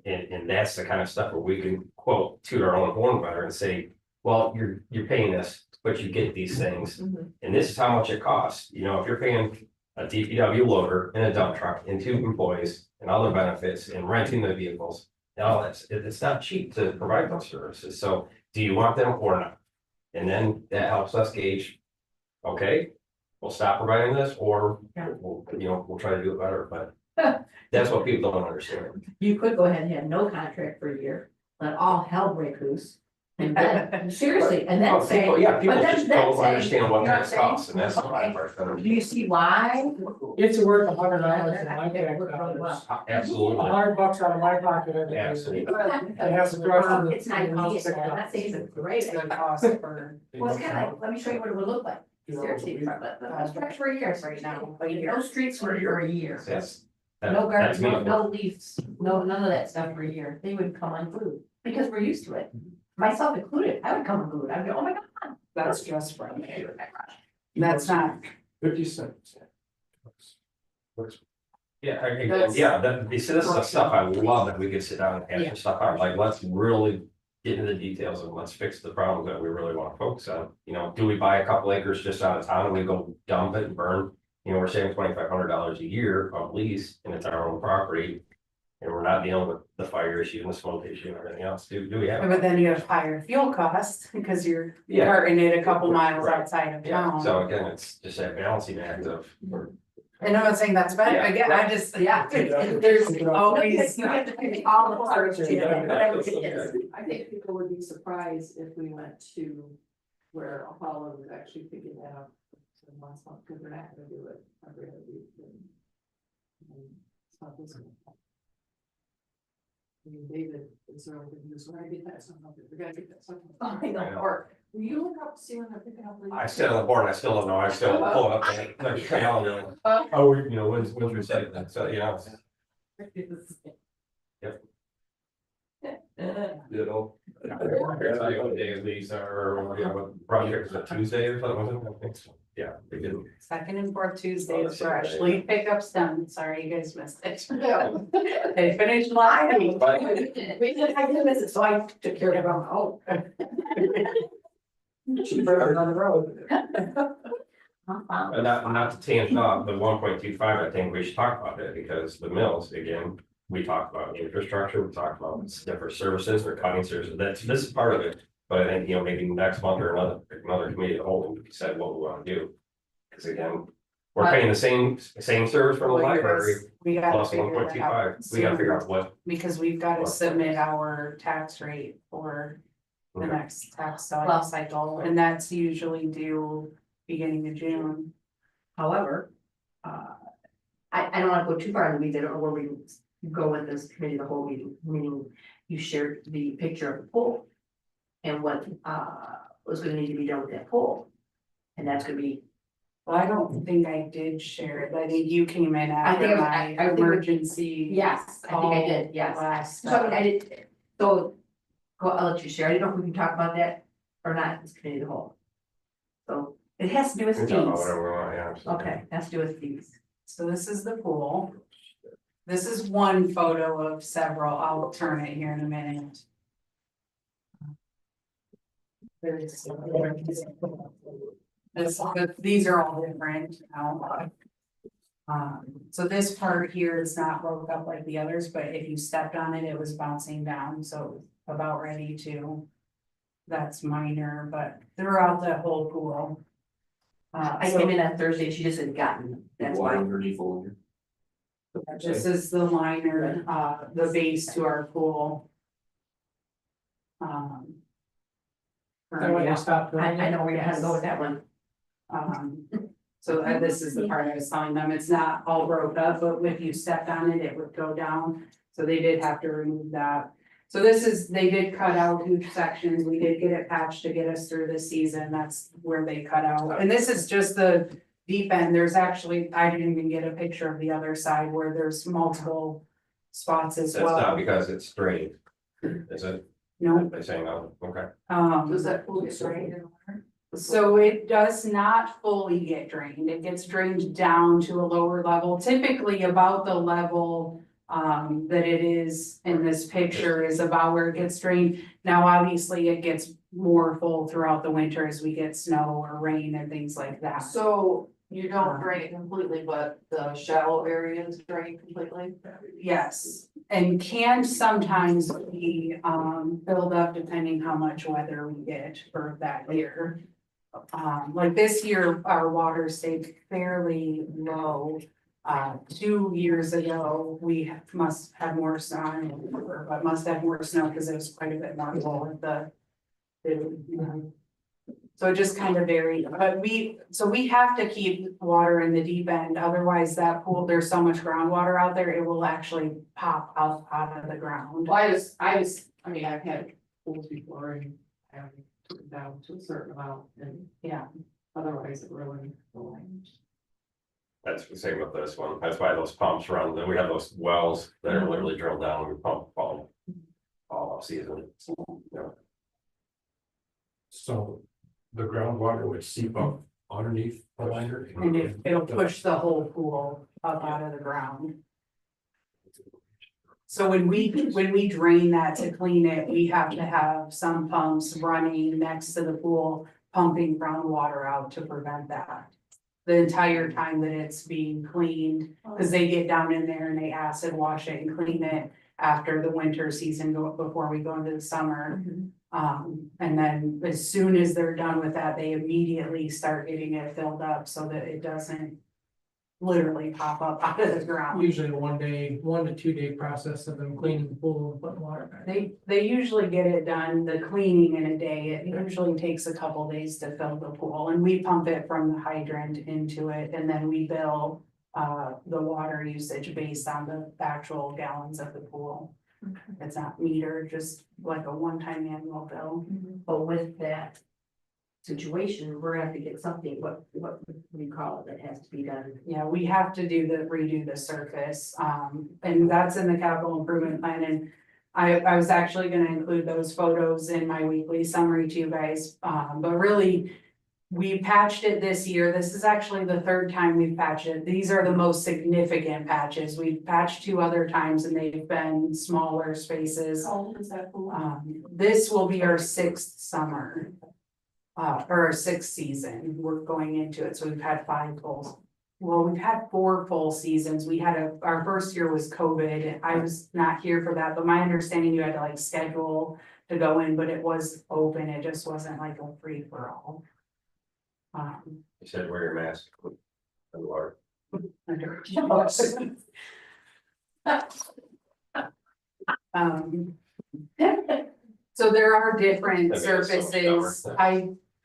And that's the kind of stuff where we can quote toot our own horn better and say, well, you're paying this, but you get these things. And this is how much it costs, you know, if you're paying a DPW loader and a dump truck and 2 employees and all the benefits and renting the vehicles. And all that, it's not cheap to provide those services, so do you want them or not? And then that helps us gauge, okay, we'll stop providing this, or Yeah. we'll try to do it better, but that's what people don't understand. You could go ahead and have no contract for a year, let all hell break loose. And then, seriously, and then Well, say. people but then- just then don't say, understand what you know that I'm saying? costs, and that's the hard part. Do you see why? it's worth $100 in my tax dollars. Absolutely, $100 out of my pocket every year. absolutely. It has to brush Well, the- it's not immediate, I'm not saying it's a great It's gonna idea. cost for Well, it's kind of like, let me show you what it would look like. Seriously, let's stretch for a year, so right now. no streets for a year. That's. No that's garbage, no, me. no leaves, no, none of that stuff for a year. They would come unglued, because we're used to it. Myself included, I would come unglued. I'd go, oh my God. That's just from here. That's not, 50 cents. Yeah, That's- this is the stuff I love that we could sit down and hash this stuff out, like, let's really. Get into the details and let's fix the problems that we really want to focus on, you know, do we buy a couple acres just out of town and we go dump it and burn? You know, we're saving $2,500 a year of lease and it's our own property. And we're not dealing with the fire issue and the smoke issue and everything else, do we have? but then you have higher fuel costs, because you're Yeah. carting it a couple miles Right. outside of Yeah, town. so again, it's just that balancing act of, And I'm not saying that's bad, Yeah. again, I just, Yeah. there's always. You have to pick all the parts, whatever it is. I think people would be surprised if we went to where Apollo was actually picking that up once a month, because we're not gonna do it every other week. And it's not this one. David, is there anything you just want to get that something? We gotta get that something. I know. Or, will you look up, see when they're picking up? I sit on the board, I still don't know, I still pull it up the calendar. Oh, you know, when's we said that, so, you know. You know, Here's how you go, days these are, or, you know, what project is it Tuesday or something, wasn't it? I think so. Yeah, they did. Second and fourth Tuesdays were actually pickups done. Sorry, you guys missed it. They finished live. I did miss it, so I took care of it on Cheaper on the road. And not to tangent off, the 1.25, I think we should talk about it, because the mills, again, we talked about infrastructure, we talked about different services, or cutting services, this is part of it. But I think, you know, maybe next month or another committee of the whole, we decide what we want to do. Because again, we're paying the same service from the library, We gotta plus figure 1.25, that out we gotta soon, figure out what. because we've got to submit our tax rate for the Okay. next tax Well- cycle, and that's usually due beginning of June. However, I don't wanna go too far in the weeds, I don't know where we go with this committee, the whole meeting, meaning you shared the picture of the pool. And what was gonna need to be done with that pool. And that's gonna be, Well, I don't think I did share it. I think you came in I after think my I think- emergency. yes, I think I did, call yes. Last. So I mean, I did, so, I'll let you share, I don't know if we can talk about that or not, this committee of the whole. So, it has to do with We fees, can talk about whatever we want, yeah. absolutely. okay, has to do with fees. So this is the pool. This is one photo of several. I'll turn it here in a minute. These are all different now. So this part here is not broke up like the others, but if you stepped on it, it was bouncing down, so about ready to. That's minor, but throughout the whole pool. I came in on Thursday, she just had gotten, that's water why, underneath over here. This is the liner, the base to our pool. Then when you stop doing I it, know where you're gonna go with that one. So this is the part I was telling them, it's not all broke up, but if you stepped on it, it would go down. So they did have to remove that. So this is, they did cut out huge sections, we did get it patched to get us through this season, that's where they cut out. And this is just the deep end, there's actually, I didn't even get a picture of the other side where there's multiple spots as That's not well. because it's drained, is it? No, They say no, okay. Does that pool get drained in water? So it does not fully get drained, it gets drained down to a lower level, typically about the level. That it is in this picture is about where it gets drained. Now, obviously, it gets more full throughout the winter as we get snow or rain and things like that. So you don't drain it completely, but the shallow areas drain completely? Yes, and can sometimes be filled up depending how much weather we get for that year. Like this year, our water stayed fairly low. 2 years ago, we must have more snow, I don't remember, but must have more snow because it was quite a bit more full with the. So it just kind of varied, but we have to keep water in the deep end, otherwise that pool, there's so much groundwater out there, it will actually pop out of the ground. Well, I mean, I've had pools before and I took it down to a certain amount and Yeah, otherwise it really. That's the same with this one, that's why those pumps run, then we have those wells that are literally drilled down, and we pump all off season. Yeah. So the groundwater would seep up underneath the liner. and it'll push the whole pool up out of the ground. So when we drain that to clean it, we have to have some pumps running next to the pool, pumping groundwater out to prevent that. The entire time that it's being cleaned, because they get down in there and they acid wash it and clean it after the winter season before we go into the summer. And then as soon as they're done with that, they immediately start getting it filled up so that it doesn't literally pop up out of the ground. usually a 1 to 2 day process of them cleaning the pool and putting water back. They usually get it done, the cleaning in a day, it usually takes a couple days to fill the pool, and we pump it from the hydrant into it, and then we bill. The water usage based on the actual gallons of the pool. It's not metered, just like a one-time annual bill. But with that situation, we're gonna have to get something, what we call it, that has to be done. Yeah, we have to redo the surface, and that's in the capital improvement plan, and I was actually gonna include those photos in my weekly summary to you guys, but really, we patched it this year. This is actually the third time we've patched it. These are the most significant patches. We've patched 2 other times and they've been smaller spaces. This will be our 6th summer. Or our 6th season. We're going into it, so we've had 5 full. Well, we've had 4 full seasons. We had our first year was COVID. I was not here for that, but my understanding you had to like schedule to go in, but it was open. It just wasn't like a free for all. You said wear your mask. Underwater. So there are different Maybe it's so surfaces.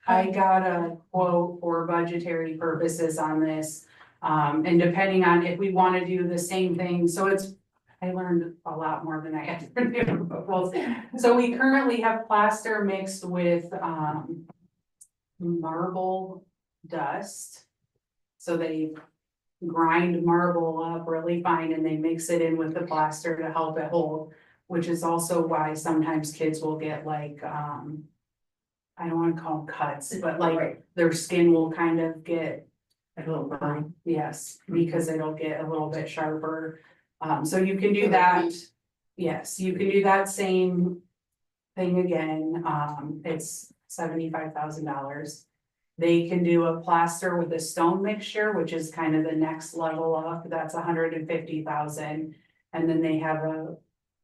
I got a quote for budgetary purposes on this. And depending on if we want to do the same thing, so I learned a lot more than I ever knew. So we currently have plaster mixed with, marble dust. So they grind marble up really fine and they mix it in with the plaster to help it hold. Which is also why sometimes kids will get like, I don't wanna call them cuts, but like their skin will kind of get. A little burn. Yes, because it'll get a little bit sharper. So you can do that. Yes, you can do that same thing again. It's $75,000. They can do a plaster with a stone mixture, which is kind of the next level up. That's $150,000. And then they have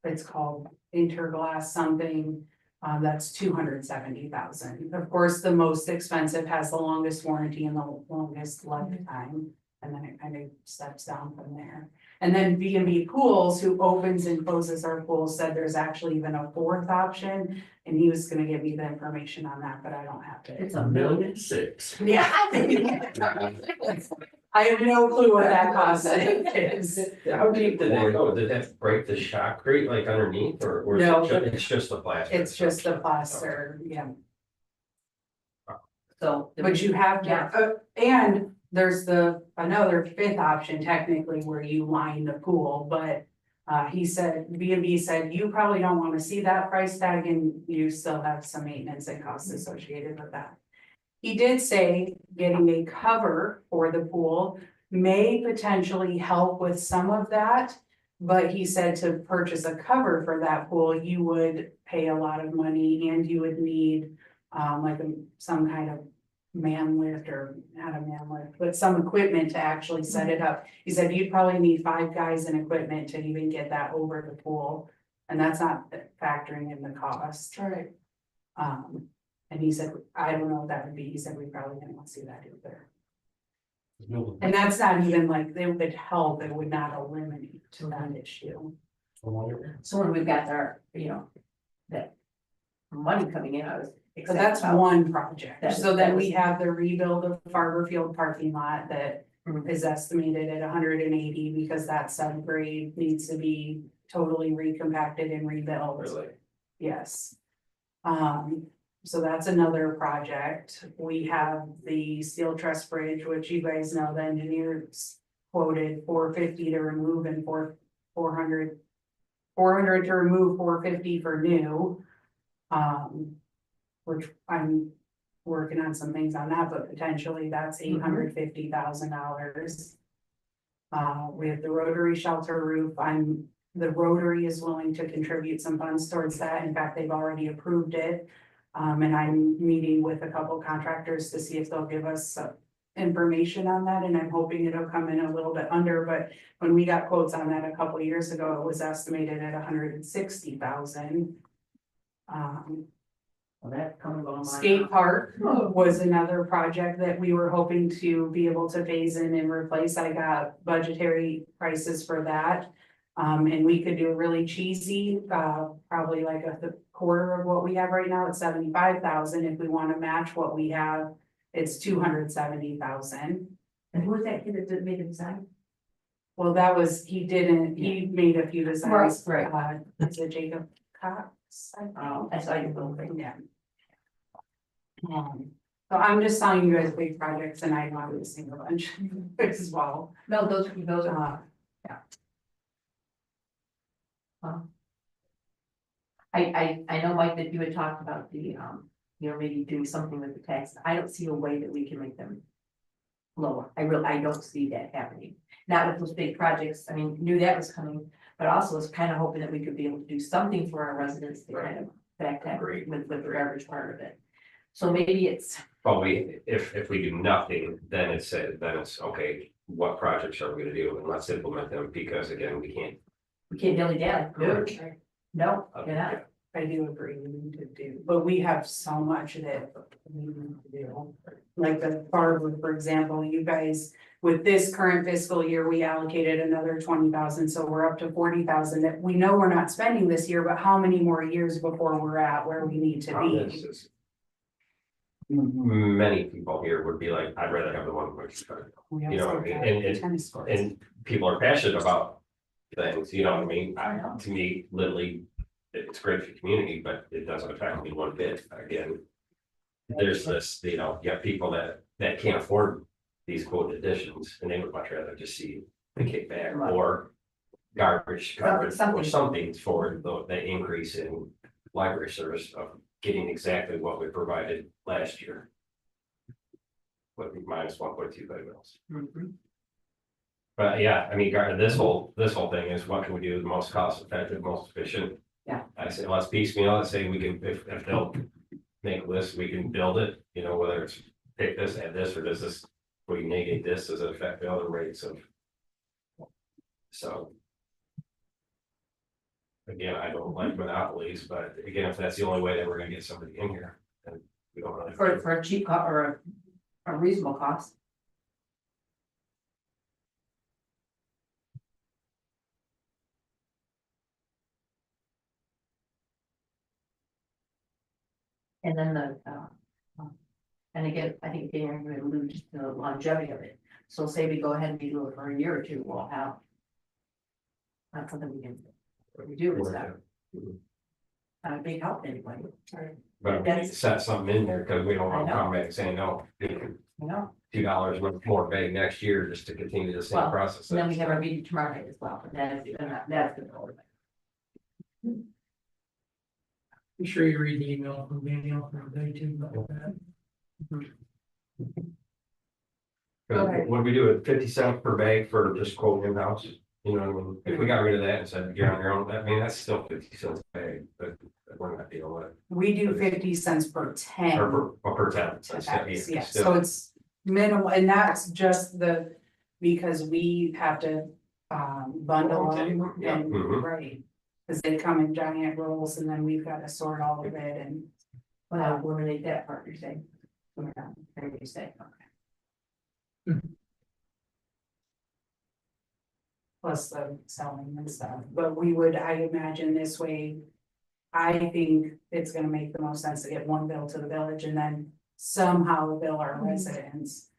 it's called Interglass something. That's $270,000. Of course, the most expensive has the longest warranty and the longest lifetime. And then it kind of steps down from there. And then B&B Pools, who opens and closes our pools, said there's actually even a 4th option. And he was gonna give me the information on that, but I don't have it. It's $1,000,006. Yeah. I have no clue what that cost is. How deep did they go? Did that break the shotcrete like underneath or is No. it's just the plastic? It's just the plaster, yeah. So. But you have to, and there's another 5th option technically where you line the pool, but. He said, B&B said, you probably don't wanna see that price tag and you still have some maintenance and costs associated with that. He did say getting a cover for the pool may potentially help with some of that. But he said to purchase a cover for that pool, you would pay a lot of money and you would need some kind of man lift or not a man lift, but some equipment to actually set it up. He said you'd probably need 5 guys and equipment to even get that over the pool. And that's not factoring in the cost. Right. And he said, I don't know what that would be. He said, we probably didn't want to see that either. And that's not even like, they would help, it would not eliminate that issue. So when we've got our, that money coming in, I was So excited that's about. one project. That- So that then was- we have the rebuild of Farberfield parking lot that is estimated at 180 because that subgrade needs to be totally recompacted and rebuilt. Really? Yes. So that's another project. We have the steel truss bridge, which you guys know, the engineers quoted $450 to remove and $400 to remove, $450 for new. Which I'm working on some things on that, but potentially that's $850,000. We have the Rotary shelter roof. The Rotary is willing to contribute some funds towards that. In fact, they've already approved it. And I'm meeting with a couple contractors to see if they'll give us information on that, and I'm hoping it'll come in a little bit under, but when we got quotes on that a couple of years ago, it was estimated at 160,000. Well, that's coming along. Skate park was another project that we were hoping to be able to phase in and replace. I got budgetary prices for that. And we could do a really cheesy, probably like a quarter of what we have right now at 75,000. If we want to match what we have, it's 270,000. And who was that kid that made the design? Well, that was, he made a few designs. Right. Is it Jacob Cox? I saw your little thing. Yeah. So I'm just telling you guys big projects and I'm obviously a bunch as well. No, those are, I know, Mike, that you had talked about the, maybe doing something with the tax. I don't see a way that we can make them lower. I don't see that happening. Not with those big projects. I mean, knew that was coming, but also was kind of hoping that we could be able to do something for our residents to kind of back that with the garbage part of it. So maybe it's, But if we do nothing, then it's okay, what projects are we gonna do and let's implement them, because again, we can't. dilly dally. No, you're not. I do agree, we need to do, but we have so much that we need to do. Like the Barber, for example, you guys, with this current fiscal year, we allocated another 20,000, so we're up to 40,000 that we know we're not spending this year, but how many more years before we're at where we need to be? Many people here would be like, I'd rather have the 1.25. We You know what I also mean? have And tennis courts. and people are passionate about things, you know what I mean? I know. To me, literally, it's great for the community, but it doesn't affect me one bit. Again, there's this, you have people that can't afford these quote additions, and they would much rather just see the kickback or garbage coverage or something for the increase in library service of getting exactly what we provided last year. With minus 1.25 mils. Mhm. But yeah, I mean, this whole thing is what can we do the most cost effective, most efficient? Yeah. I say, let's piecemeal, let's say we can, if they'll make lists, we can build it, whether it's pick this, add this, or does this, we negate this, does it affect the other rates of? So. Again, I don't like monopolies, but again, if that's the only way that we're gonna get somebody in here, then we don't really. For a cheap cost or a reasonable cost. And then and again, I think Dan alluded to the longevity of it. So say we go ahead and we do it for a year or two, we'll have. That's something we can do is that. Not a big help anyway. But we need to set something in there, because we don't want to come back saying, no, $2 more bag next year just to continue the same Well, process. And then we have our meeting tomorrow night as well, but that's the goal. I'm sure you read the email from Daniel from day two about that. Okay. What do we do at 50 cents per bag for just quote in-house? You know what I mean? If we got rid of that and said you're on your own, I mean, that's still 50 cents a bag, but we're not dealing with it. We do 50 cents per 10. Or per 10. Yeah, so it's minimal, and that's just because we have to bundle them Yeah. and, Mhm. right. Cause they come in giant rolls and then we've got to sort all of it and. Well, eliminate that part, you're saying. We're not, whatever you say, okay. Plus the selling and stuff, but I imagine this way. I think it's gonna make the most sense to get one bill to the village and then somehow bill our residents.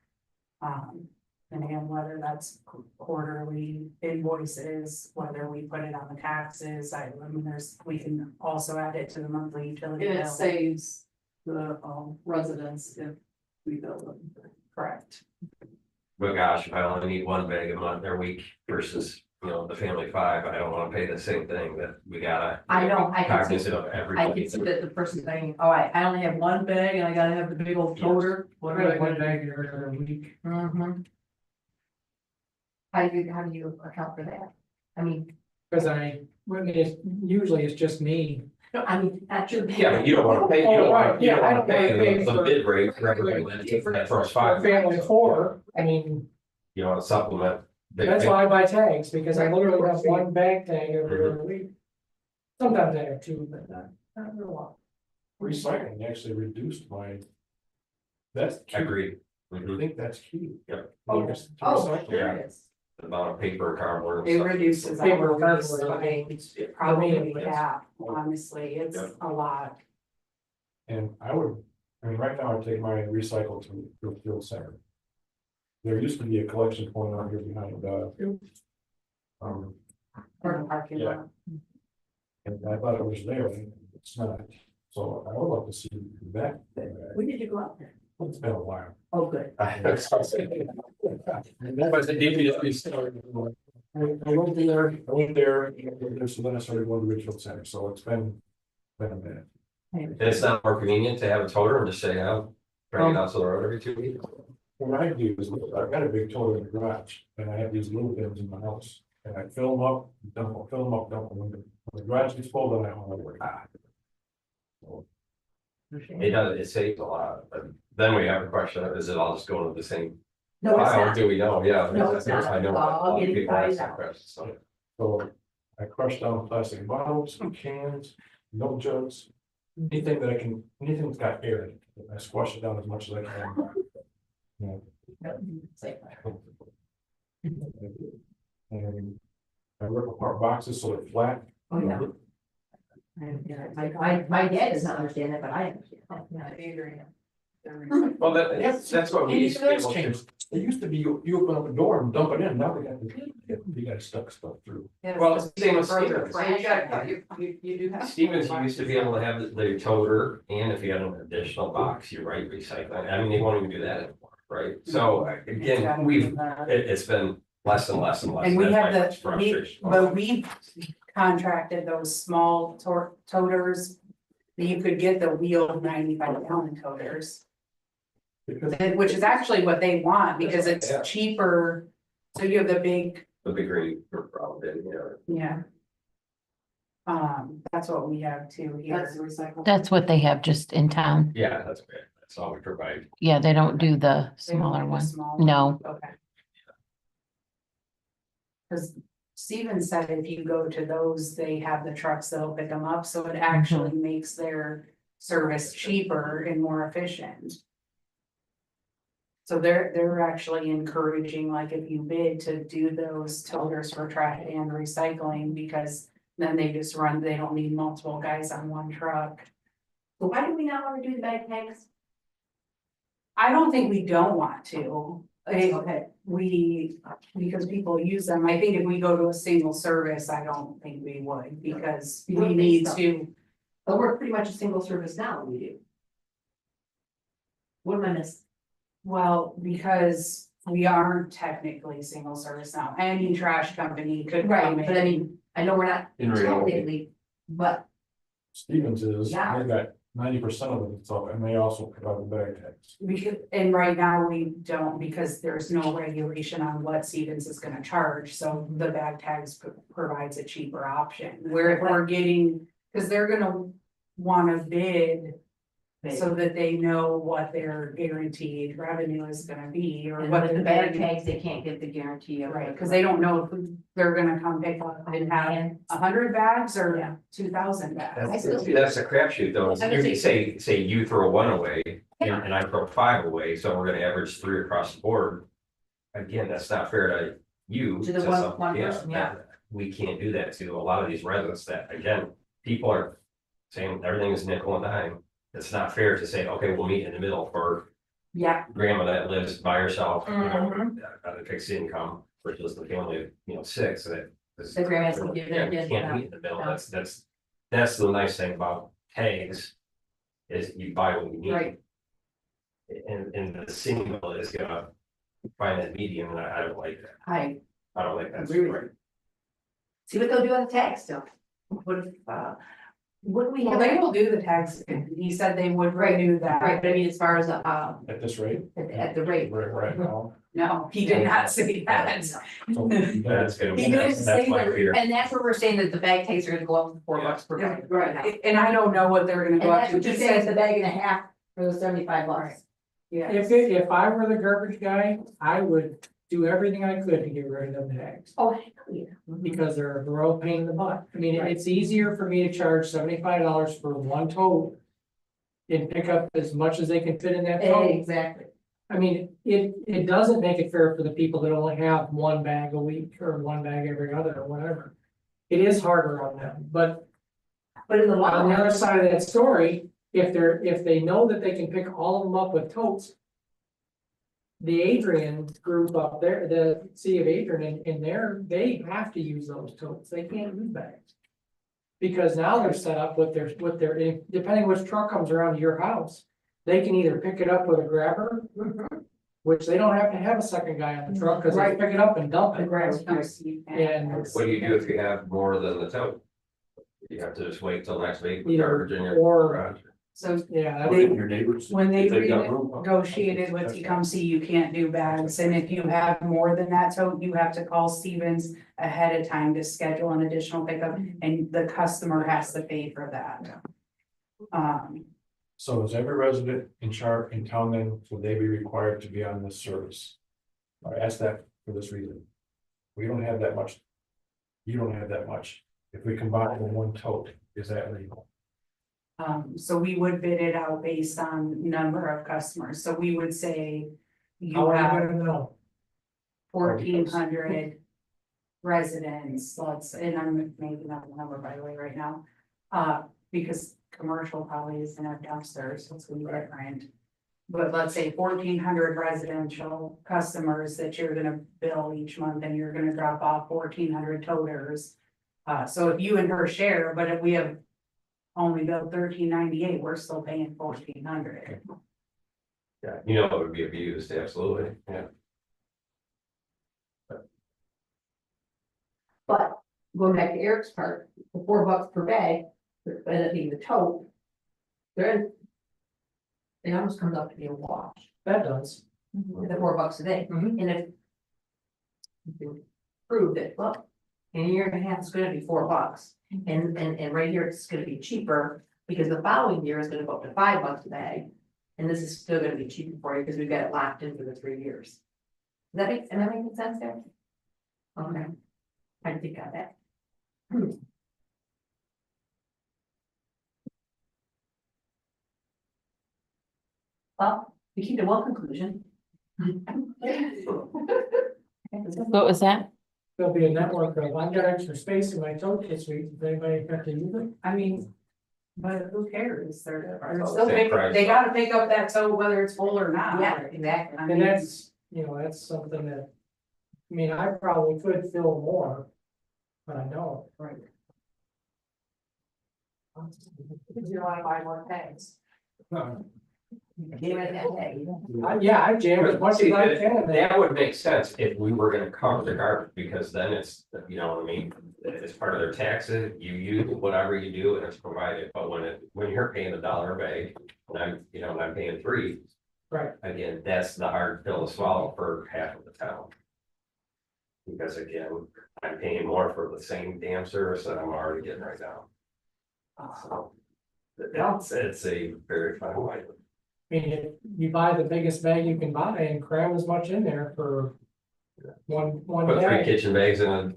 And again, whether that's quarterly invoices, whether we put it on the taxes, I mean, we can also add it to the monthly utility And it bill. saves the residents if we build them. Correct. But gosh, if I only need one bag a month or week versus, the family 5, I don't want to pay the same thing that we gotta. I know, I can see, Cognizant of I everybody. can see that the person saying, oh, I only have one bag and I gotta have the big old toter. What Really, are one bag every week. Mhm. How do you account for that? I mean, Cause usually it's just me. no, I mean, that's your. Yeah, but you don't want to pay, Oh, right, yeah, I don't wanna pay pay the for- bid rate for everybody that takes that first 5. Family of 4, I mean, You want to supplement. that's why I buy tags, because I literally have one bag tag every other week. Sometimes I have 2, but not a lot. Recycling actually reduced my. That's key. Agreed. I Mhm. think that's key. Yep. Oh, Just to oh, recycle. there it is. The amount of paper, cardboard. and It stuff. reduces Paper, our waste cardboard, by probably Yes. half, honestly, it's Yep. a lot. And right now I take my recycle to the fuel center. There used to be a collection point out here behind Um, Or the parking Yeah. lot. and I thought it was there, and it's not, so I would like to see that. When did you go out there? It's been a while. Oh, good. But the DPW started. I went there, and so then I started going to Richfield Center, so it's been a minute. And it's not more convenient to have a toter and just say, I'll drag it out to the road every 2 weeks. What I do is, I've got a big toilet in the garage, and I have these little bins in my house, and I fill them up, dump them, fill them up, dump them. When the garage gets full, then I haul it away. It does, it saves a lot, but then we have a question, is it all just going to the same No, it's file? not. Do we know? Yeah. No, it's not. I know. All getting People ask phased that out. question, so. So I crush down plastic bottles, cans, milk jugs, anything that I can, anything that's got air in it, I squash it down as much as I can. Yeah. And I rip apart boxes so they're flat. Oh, yeah. My dad does not understand that, but I understand. Well, that's what we And used to be that's able to. changed. It used to be you open up a door and dump it in, now we got you gotta stuck stuff through. Well, same with Further Stevens. trash. You do have. Stevens, you used to be able to have the toter, and if you had an additional box, you write recycling, I mean, they won't even do that anymore, right? So again, it's been less and less and less. And we That's have my the, frustration. but we contracted those small toters. That you could get the wheeled 95-gallon toters, Because which is actually what they want because it's Yeah. cheaper. So you have the big, The big green problem, you know. yeah. That's what we have too That's here. recycled. That's what they have just in town. Yeah, that's great, that's all we provide. Yeah, they don't do the They don't smaller do the one. small No. Okay. Cause Steven said if you go to those, they have the trucks that'll pick them up, so it actually makes their service cheaper and more efficient. So they're actually encouraging, like, if you bid to do those toters for trash and recycling, because then they just run, they don't need multiple guys on one truck. So why do we not want to do the bag tags? I don't think we don't want to. Okay. Because people use them, I think if we go to a single service, I don't think we would, because You don't we think need so? to. But we're pretty much a single service now, we do. What am I missing? Well, because we aren't technically single service now, any trash company could come Right, in. but I mean, I know we're not In reality. technically, but Stevens is, they Yeah. got 90% of it, so, and they also provide the bag tags. We could, and right now we don't, because there's no regulation on what Stevens is gonna charge, so the bag tags provides a cheaper option. Where if we're getting, cause they're gonna wanna bid so that they know what their guaranteed revenue is gonna be, or and what with the the bag bag. tags, they can't get the guarantee of. Right, cause they don't know if they're gonna come pick up and have 100 bags Yeah. or 2,000 bags. That's a crapshoot though, I would you say you throw one away, and I throw 5 away, so we're gonna average 3 across the board. Again, that's not fair to you. To the one person, yeah. We can't do that to a lot of these residents that, again, people are saying everything is nickel and dime. It's not fair to say, okay, we'll meet in the middle for Yeah, grandma that lives by herself, you know, Mhm. at a fixed income, versus the family of, 6 that. is- The grandma's gonna give Yeah, their we kids, can't no, meet in the middle, no. that's the nice thing about tags. Is you buy what you need. Right. And the single is gonna find that medium, and I don't like that, I I don't like that. agree with you. See what they'll do on the tag still. What if, what do we Well, have? they will do the tags, he said they would renew that. Right, but I mean, as far as, At this rate, at the rate. right now. No, he did not say that. So That's gonna be, He didn't that's say my that, fear. and that's where we're saying that the bag tags are gonna go up to $4 per bag right now. And I don't know what they're gonna And go up that's to, what you're he saying, it's said, a bag and a half for the $75. yeah. If I were the garbage guy, I would do everything I could to get rid of them tags. Oh, heck, yeah. Because they're a real pain in the butt. I mean, it's easier for me to charge $75 for one tote. And pick up as much as they can fit in that tote. Exactly. I mean, it doesn't make it fair for the people that only have one bag a week or one bag every other or whatever. It is harder on them, but But in the long on the other run, side of that story, if they know that they can pick all of them up with totes. the Adrian group up there, the City of Adrian in there, they have to use those totes, they can't use bags. Because now they're set up with their, depending which truck comes around to your house, they can either pick it up with a grabber. Which they don't have to have a second guy on the truck, cause they Right. pick it up and dump The it. grass comes to you. And What do you do if you have more than the tote? You have to just wait till next week with Either garbage in your or- garage. So yeah, Put it in your neighbors. when they if they've got room. negotiated with Tecumseh, you can't do bags, and if you have more than that tote, you have to call Stevens ahead of time to schedule an additional pickup, and the customer has to pay for that. So is every resident in town then, will they be required to be on this service? I ask that for this reason. We don't have that much. You don't have that much. If we combine in one tote, is that legal? So we would bid it out based on number of customers, so we would say you how are you have gonna know? 1,400 residents, and I'm making up the number by the way right now. Because commercial probably isn't have dumpsters, so it's gonna be different. But let's say 1,400 residential customers that you're gonna bill each month, and you're gonna drop off 1,400 toters. So if you and her share, but if we have only billed $13.98, we're still paying 1,400. Yeah, you know, it would be abused, absolutely, yeah. But going back to Eric's part, the $4 per bag, but that being the tote. They're. It almost comes up to be a wash, That does. the $4 a day, Mhm. and if. You can prove that, well, in a year and a half, it's gonna be $4, and right here, it's gonna be cheaper. Because the following year is gonna go up to $5 a bag, and this is still gonna be cheaper for you, because we've got it locked in for the 3 years. Am I making sense there? Okay. I think I got that. Well, we came to one conclusion. What was that? There'll be a network of, I've got extra space in my tote this week, if anybody have to use it. I mean, but who cares? They're Well, still same price. they gotta pick up that tote whether it's full or not. Yeah, exactly. I And mean, that's, that's something that, I mean, I probably could fill more. But I don't. right. You wanna buy more bags. Get rid of that bag. Yeah, I jam as much as I can. That would make sense if we were gonna cover the garbage, because then it's, you know what I mean? It's part of their taxes, you use whatever you do and it's provided, but when you're paying $1 a bag, and I'm paying 3. Right. Again, that's the hard pill to swallow for half of the town. Because again, I'm paying more for the same damn service that I'm already getting right now. So. It's a very fine line. I mean, if you buy the biggest bag you can buy and cram as much in there for one Put 3 bag. kitchen bags in a.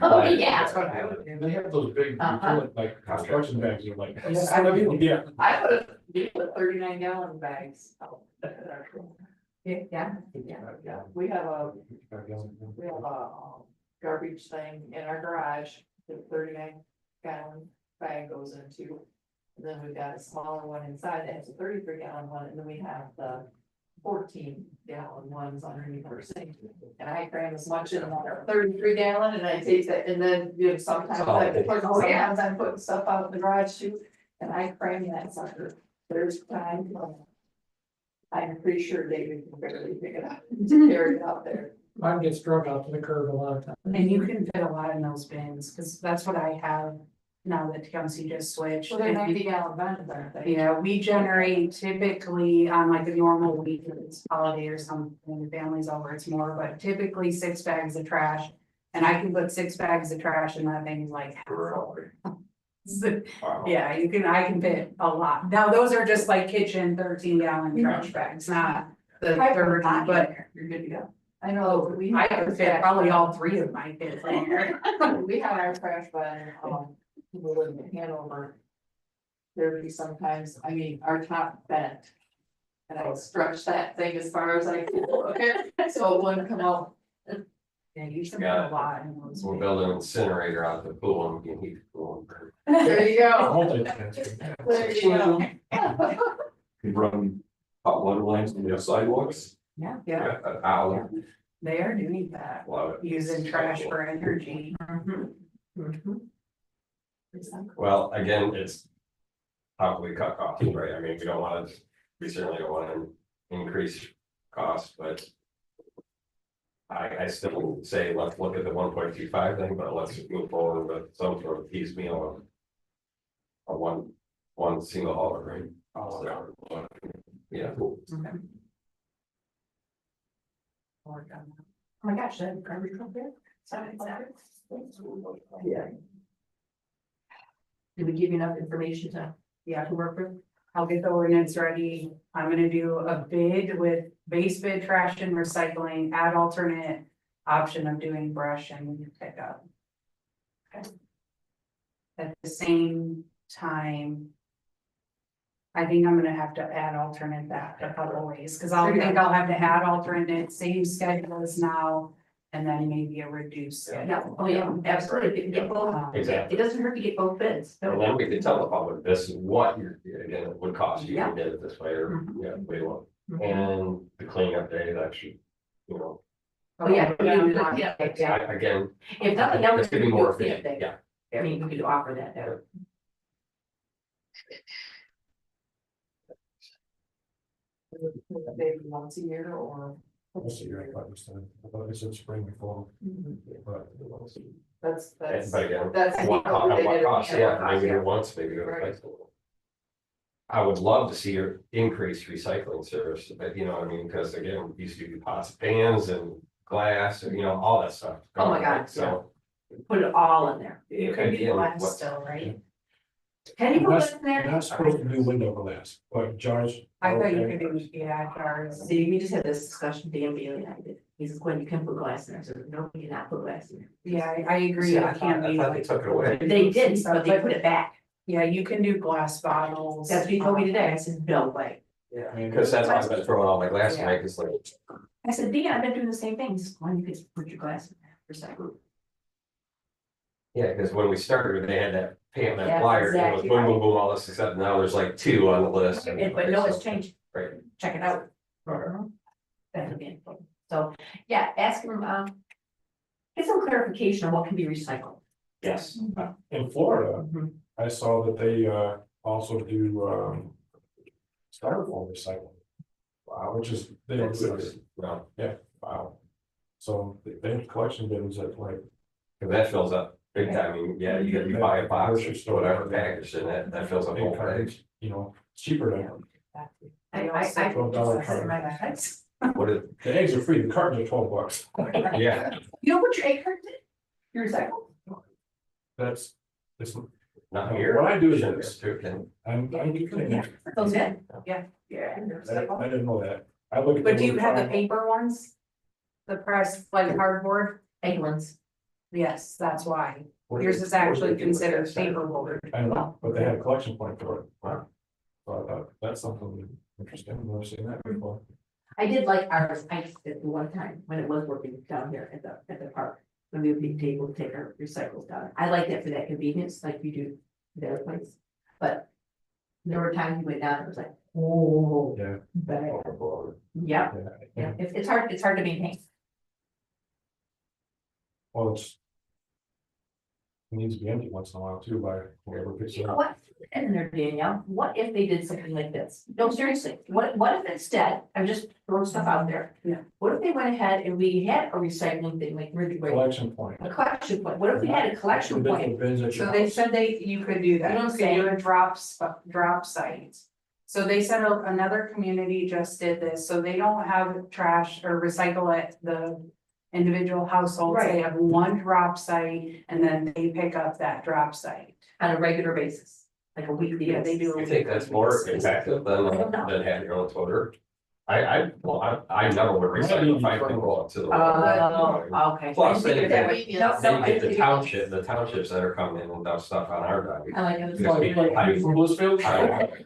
Oh, yeah. That's what I would do. And they have those big, like construction bags, you're like. Yes, I do. Yeah. I would deal with 39-gallon bags. Yeah. Yeah, we have a garbage thing in our garage, the 39-gallon bag goes into. And then we've got a smaller one inside that has a 33-gallon one, and then we have the 14-gallon ones underneath our sink. And I cram as much in our 33-gallon, and I take that, and then, sometimes I'm putting stuff out in the garage too, and I cram that sucker. There's time. I'm pretty sure David can barely pick it up, to carry it out there. Mine gets drug out to the curb a lot of times. And you can fit a lot in those bins, cause that's what I have now that Tecumseh just switched. Well, they're 90-gallon bins, aren't they? Yeah, we generate typically on like a normal week, if it's holiday or something, the family's over, it's more, but typically 6 bags of trash. And I can put 6 bags of trash in that thing like half full. So, yeah, I can fit a lot. Now, those are just like kitchen 13-gallon trash bags, not the 30, but You're good to go. I know, we. I could fit probably all 3 of my kids in there. We had our trash bin, people live in Hanover. There would be sometimes, our top bent. And I would stretch that thing as far as I could, okay, so it wouldn't come out. Yeah, you should have a lot in those. We're building an incinerator out the pool and we can heat the pool. There you go. Multitasking. There you go. You run hot water lines on the sidewalks. Yeah. Yeah, I'll they are doing that, love it. using trash for energy. Mhm. Mhm. Well, again, it's how can we cut costs, right? I mean, we certainly don't want to increase costs, but I still say, let's look at the 1.25 thing, but let's move forward with some sort of piecemeal of one single hauler, right? So, yeah. Okay. Oh my gosh, that garbage truck there? Yeah. Did we give you enough information to work with? I'll get the ordinance ready. I'm gonna do a bid with base bid trash and recycling, add alternate option of doing brush and pickup. Okay. At the same time, I think I'm gonna have to add alternate that a couple ways, cause I'll think I'll have to add alternate, same schedule as now, and then maybe a reduced schedule. Yeah, oh yeah, absolutely, you can get both. Exactly. It doesn't hurt to get both bids. And then we could tell the public this is what again, it would cost you Yeah. to get it this way, or, Mhm. yeah, way low. Mhm. And the cleanup day, that should, you know, Oh, yeah, Yeah. again, if nothing else. it's gonna be we more could do efficient, cleanup day. yeah. I mean, we could offer that, Maybe once a year or Let's see, I thought it said spring and fall, but. that's, But again, that's. what cost, yeah, maybe Yeah. it once, maybe it Right. replace. I would love to see your increased recycling service, but you know, what I mean, because again, we used to do pots, and pans and glass, and you know, all that stuff. Oh my God, So. put it all in there. You can do again, glass what- still, right? Can you put That's- it in there? You're not supposed to do window glass, but jars. I thought you okay. could do, yeah, jars. See, we just had this discussion, Dan Bailey and I did. He says, Gwen, you can put glass in there. I said, no, we cannot put glass in there. Yeah, I agree, See, it I can't thought be they like. took it away. They did, but they put it back. Yeah, you can do glass bottles. That's what he told me today. I said, no way. Yeah, because that's why I've been throwing all my glass Yeah. tonight, it's like, I said, Dan, I've been doing the same thing. He says, Gwen, you could put your glass in there. Recycle. yeah, because when we started, they had that pan, that That's flyer, and it was exactly boom, boom, right. boom, all this, except now there's like 2 on the list. and- But no, it's changed. Right. Check it out. That would be important. So, yeah, ask him, get some clarification on what can be recycled. Yes. In Florida, Mhm. I saw that they also do styrofoam recycling. Wow, which is, they don't do it, No, wow. So they have collection bins at like, because that fills up big time, I mean, yeah, you buy a box or whatever package, and that fills up a whole big bag. cartons, you know, it's cheaper than, I I- $12 just said my bags. What is, the eggs are free, the cartons are $12. yeah, You know what your egg carton did? You recycle? That's, it's, not here. What I do is Shouldn't this. be too, I'm Yeah. Those in? Yeah. I didn't know that. I look at. But do you have the paper ones? The pressed like cardboard? Egg ones. Yes, that's why. What Yours is- is actually what is it? considered paperboard. I know, but they had a collection point for it. Wow. So I thought, that's something interesting, I've never seen that before. I did like ours, I did the one time when it was working down here at the park. When we would be able to take our recycles down. I like that for that convenience, like you do their place. But there were times we went down, it was like, oh. Yeah. Bad. Oh, Yeah, yeah, it's hard to maintain. Well, it needs to be empty once in a while too by whoever picks it You know up. what, and there, Danielle, what if they did something like this? No, seriously, what if instead, I'm just throwing stuff out there. Yeah. What if they went ahead and we had a recycling thing like Ridgeway, Collection point. a collection point, what if we had a collection point? Bins at your So they house. said you could do that. You know what I'm You could do a drop site. So they said another community just did this, so they don't have trash or recycle at the individual households. They Right. have one drop site and then they pick up that drop site. On a regular basis, like a weekly. Yeah, they do. You think that's more effective than having your own toter? I never would recycle if I can go up to the. Oh, okay. Plus, I didn't think of it then that way. No, Then no, you I get didn't the think of it. townships that are coming in and dump stuff on our drive. I like it. Because people- From Blissfield?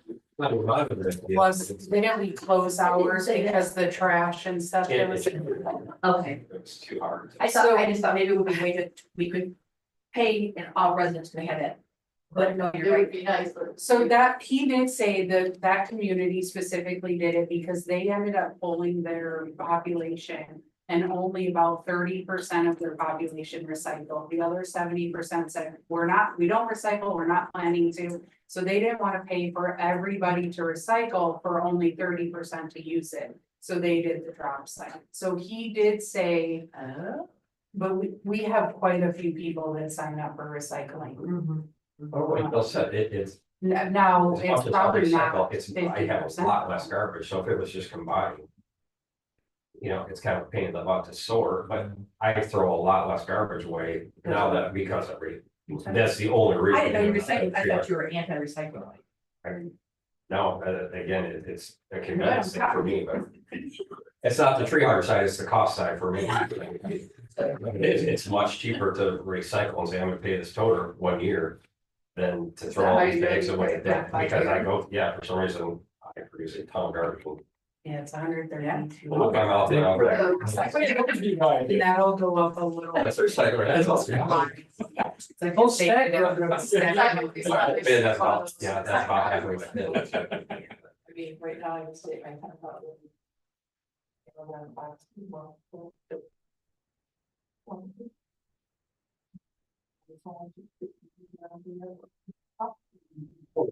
Plus, they don't need close hours because the trash and stuff. that was- Okay, It's too hard. I just thought maybe it would be a way that we could pay and all residents to have that But no, It you're would right. be nice, but. So that, he did say that that community specifically did it because they ended up pulling their population. And only about 30% of their population recycled. The other 70% said, we don't recycle, we're not planning to. So they didn't want to pay for everybody to recycle for only 30% to use it. So they did the drop site. So he did say, but we have quite a few people that sign up for recycling. Mhm. Oh, like Bill said, it's. Now, as much it's as I probably recycle, not It's, I have a 50%. lot less garbage, so if it was just combined. You know, it's kind of a pain in the butt to sort, but I throw a lot less garbage away now that because of that's the only reason. I didn't know you were saying, I thought you were anti-recycling. No, again, it's a convenience thing for me, but. It's not the tree hugger side, it's the cost side for me. It's much cheaper to recycle and say, I'm gonna pay this toter 1 year. Than to throw all these bags away, that, because I go, yeah, for some reason, I produce a ton of garbage. Yeah, it's 132. Look, I'm out there, I'm like, And that'll go up a little. that's recycling, that's also. It's like Whole they stack did it. of them. That's about, yeah, that's about halfway. I mean, right now, I would say I kind of thought.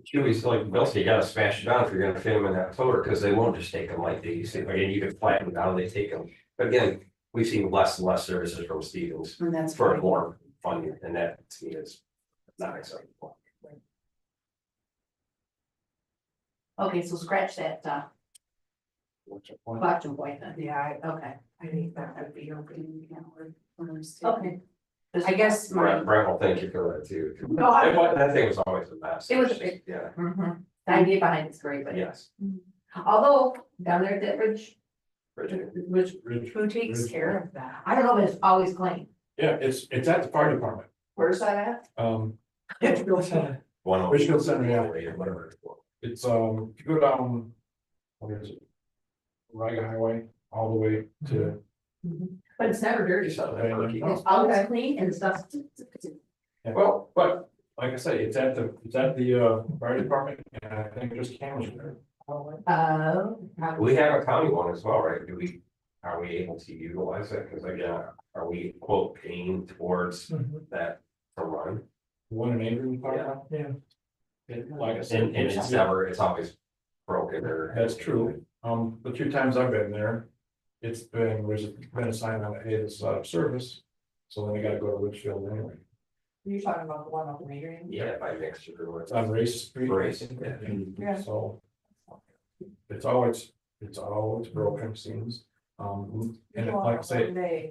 Chewy's like, Bill said, you gotta smash it down if you're gonna fit them in that toter, because they won't just take them like these, again, you can flatten them down, they take them. But again, we've seen less and less services from Stevens And that's for fine. more funding, and that to me is not acceptable. Okay, so scratch that, collection point then. Yeah, Okay. I think that would be open, you know, or. Okay. I guess my, Brent will thank you for that too. No, I- That thing was always a mess. It was- Yeah, Mhm. The idea behind it's great, but yes. although down there at that ridge, which, who takes care of that? I don't know if it's always clean. Yeah, it's at the fire department, Where's that at? Litchfield Center. Blissfield Center, yeah. Whatever. It's called. It's, if you go down, what is it? Riga Highway, all the way to. But it's never dirty. So that murky. It's always clean and stuff. Yeah, well, but like I say, it's at the fire department, and I think there's cameras there. We have a county one as well, right? Are we able to utilize it? Because again, are we quote paying towards that to run? One in Adrian, Yeah. like I said. And it's always broken or. That's true. The 2 times I've been there, there's been a sign on it, hey, this is out of service. So then I gotta go to Litchfield anyway. You're talking about the one up in Adrian? Yeah, by mixture. It's on Race Street. Race, yeah. So. It's always broken, seems. And like I say,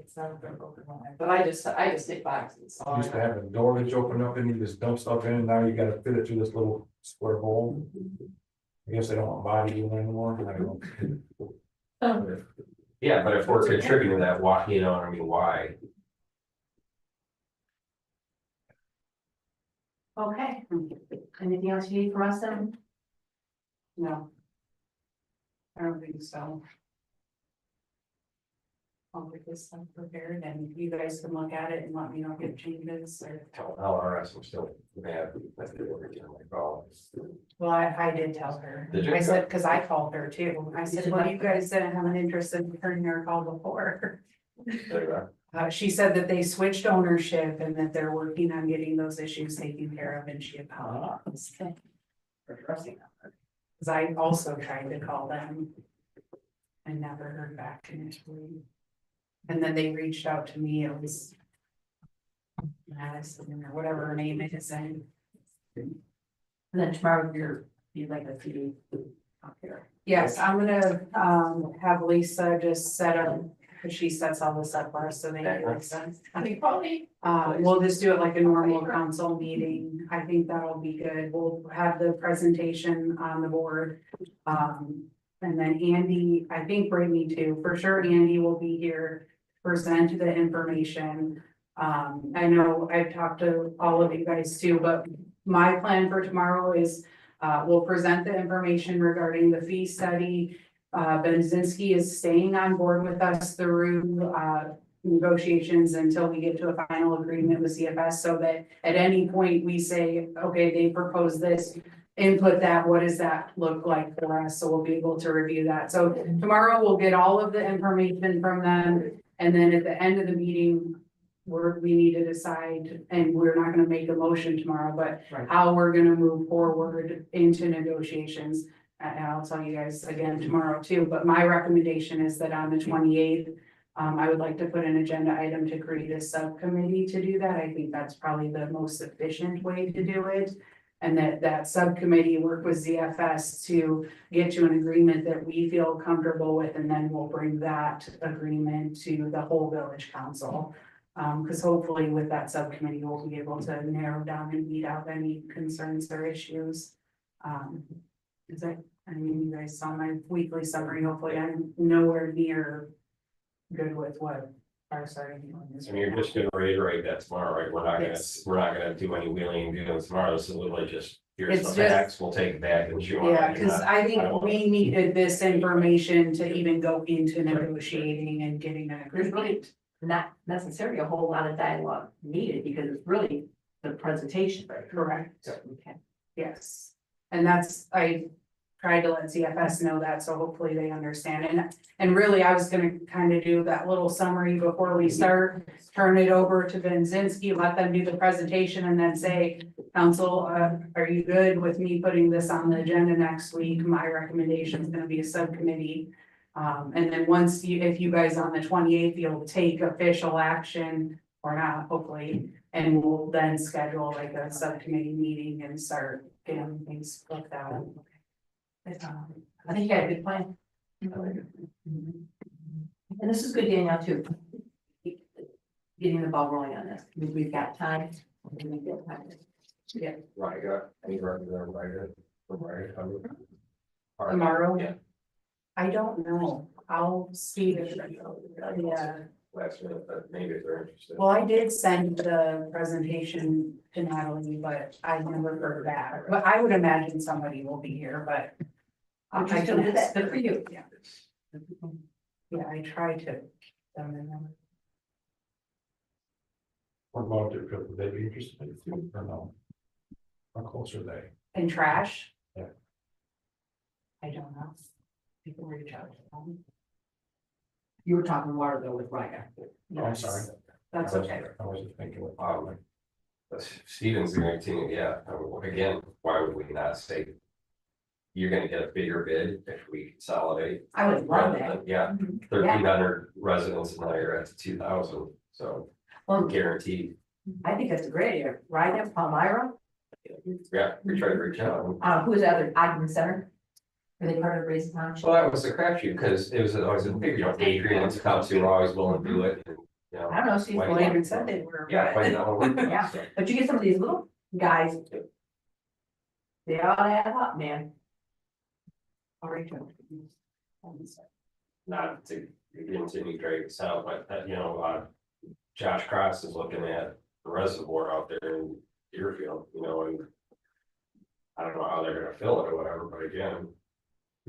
It's never been broken one night, but I just take boxes. so used to have a door that you open up and you just dump stuff in, and now you gotta fit it through this little square hole. I guess they don't want body in anymore, I don't know. Yeah, but if we're contributing to that, why, you know, I mean, why? Okay. Anything else you need from us then? No. I don't think so. I'll get this stuff prepared and you guys can look at it and let me know if it changes or. Tell LRS, I'm still mad that they were getting my calls. Well, I did tell her. Did you? I said, cause I called her too. I said, well, you guys didn't have an interest in returning your call before. She said that they switched ownership and that they're working on getting those issues taken care of and she apologized. For addressing that. Cause I also tried to call them. And never heard back initially. And then they reached out to me, it was. Madison or whatever her name is and. And then tomorrow you're like a TV. Yes, I'm gonna have Lisa just set up, cause she sets all this up for us, so they can listen. We'll just do it like a normal council meeting. I think that'll be good. We'll have the presentation on the board. And then Andy, I think Brittany too, for sure Andy will be here, present the information. I know I've talked to all of you guys too, but my plan for tomorrow is we'll present the information regarding the fee study. Benzinski is staying on board with us through negotiations until we get to a final agreement with CFS, so that at any point we say, okay, they propose this. Input that, what does that look like for us? So we'll be able to review that. So tomorrow we'll get all of the information from them. And then at the end of the meeting, we need to decide, and we're not gonna make a motion tomorrow, but Right. how we're gonna move forward into negotiations. And I'll tell you guys again tomorrow too, but my recommendation is that on the 28th, I would like to put an agenda item to create a subcommittee to do that. I think that's probably the most efficient way to do it. And that subcommittee work with ZFS to get to an agreement that we feel comfortable with, and then we'll bring that agreement to the whole village council. Because hopefully with that subcommittee, we'll be able to narrow down and weed out any concerns or issues. Is that, I mean, you guys saw my weekly summary, hopefully I'm nowhere near good with what our starting point is. And you're just gonna reiterate that tomorrow, right? Yes. We're not gonna do any wheeling and dealing tomorrow, so we'll like just, here's It's the just- facts, we'll take it back and show. Yeah, because I think we needed this information to even go into negotiating and getting an There's agreement. really not necessarily a whole lot of dialogue needed because it's really the presentation. Correct. Okay. Yes, and that's, I tried to let CFS know that, so hopefully they understand. And really, I was gonna kind of do that little summary before we start, turn it over to Benzinski, let them do the presentation, and then say, council, are you good with me putting this on the agenda next week? My recommendation is gonna be a subcommittee. And then once you, if you guys on the 28th, you'll take official action or not, hopefully, and we'll then schedule like a subcommittee meeting and start getting things looked out. I think you got a good plan. And this is good, Danielle, too. Getting the ball rolling on this. We've got time. We've got time. Yeah. Right, any representative, right? Tomorrow? Yeah. I don't know, I'll see if, yeah, Last minute, but maybe if they're interested. well, I did send the presentation to Natalie, but I never heard back, but I would imagine somebody will be here, but. Would you still do that? Good for you. Yeah. Yeah, I try to. What about it, could they be interested in it or no? How close are they? And trash? Yeah. I don't know. People reach out to them. You were talking water though with Ryan. Oh, I'm sorry. That's okay. I wasn't thinking. Stevens guaranteeing, yeah, again, why would we not say? You're gonna get a bigger bid if we consolidate. I would love rather that. than- Yeah, 1,300 residents and now you're at 2,000, so Well, guaranteed. I think that's a great idea. Ryan, Palmyra, Yeah, we try to reach out. who's the other, Ogden Center? Are they part of Raisin Township? Well, that was the crapshoot, because it was always a big, Adrian to come to, we're always willing to do it, and, you know. I don't know, Steve. Why Well, not? even said they were. Yeah, why not? Yeah, but you get some of these little guys. They all add up, man. I'll reach out. Not to continue drag this out, but Josh Cross is looking at the reservoir out there in Deerfield, and. I don't know how they're gonna fill it or whatever, but again.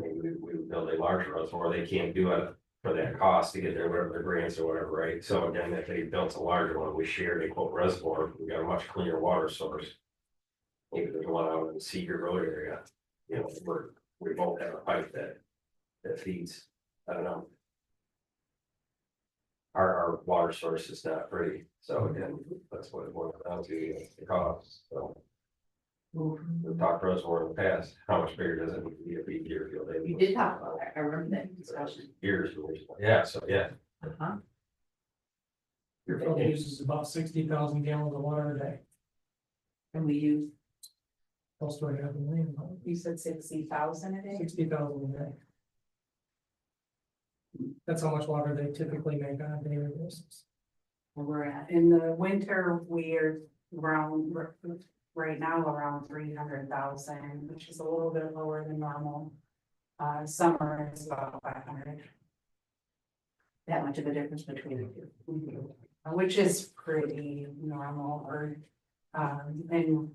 Maybe we would build a larger reservoir, they can't do it for that cost to get their whatever their grants or whatever, right? So again, if they built a larger one, we shared a quote reservoir, we got a much cleaner water source. Maybe there's one out in the Cedar Road area, we both have a pipe that feeds, I don't know. Our water source is not free, so again, that's what it boils down to, the cost, so. We've talked reservoir in the past, how much bigger does it need to be a big Deerfield? You did talk about that. I remember that discussion. Years, yeah, so yeah. Uh-huh. Deerfield uses about 60,000 gallons of water a day, And we use, close to 500,000, You said 60,000 a day? 60,000 a day. That's how much water they typically make on a daily basis. Where we're at, in the winter, we're around, right now, around 300,000, which is a little bit lower than normal. Summer is about 500. that much of a difference between the two. Which is pretty normal, and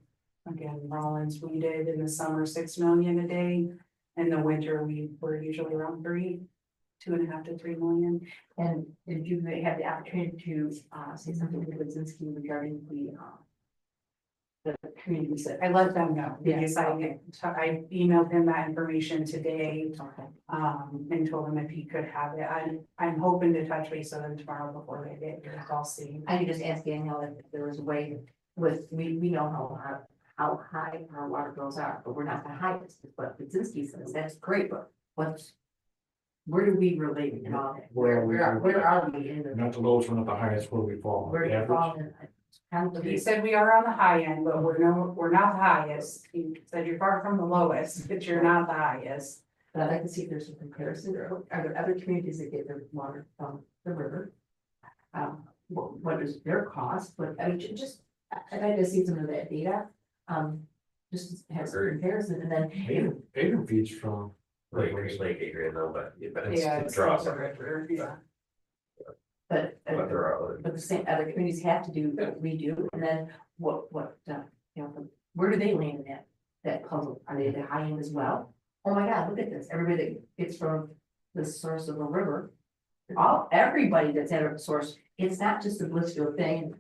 again, Rollins, we did in the summer 6 million a day. In the winter, we were usually around 3 2.5 to 3 million. And did you have the opportunity to say something to Blissfield regarding the community center? I let them know, Yes, yes, okay. I emailed him that information today, Okay. and told him if he could have it. I'm hoping to touch base with them tomorrow before they get here, so I'll see. I could just ask Danielle if there was a way with, we know how high our water bills are, but we're not the highest, is what Kaczynski says, that's great, but what's. Where do we relate in all that? Where are we in the, Not the lowest, we're not the highest, where we fall. where do you Average. fall in? Kind of He said we are on the high end, but we're not the highest. He said you're far from the lowest, but you're not the highest. But I'd like to see if there's a comparison, or are there other communities that get their water from the river? What is their cost, but I mean, just, I'd like to see some of that data. Just to have some comparison, and then. Adrian feeds from. Lake Adrian though, but it's Yeah, it it's draws. also river, yeah. But, But there are other. but the same, other communities have to do what we do, and then what, you know, where do they land in that puzzle? Are they at the high end as well? Oh my God, look at this, everybody that gets from the source of a river. Everybody that's at a source, it's not just the Blissfield thing,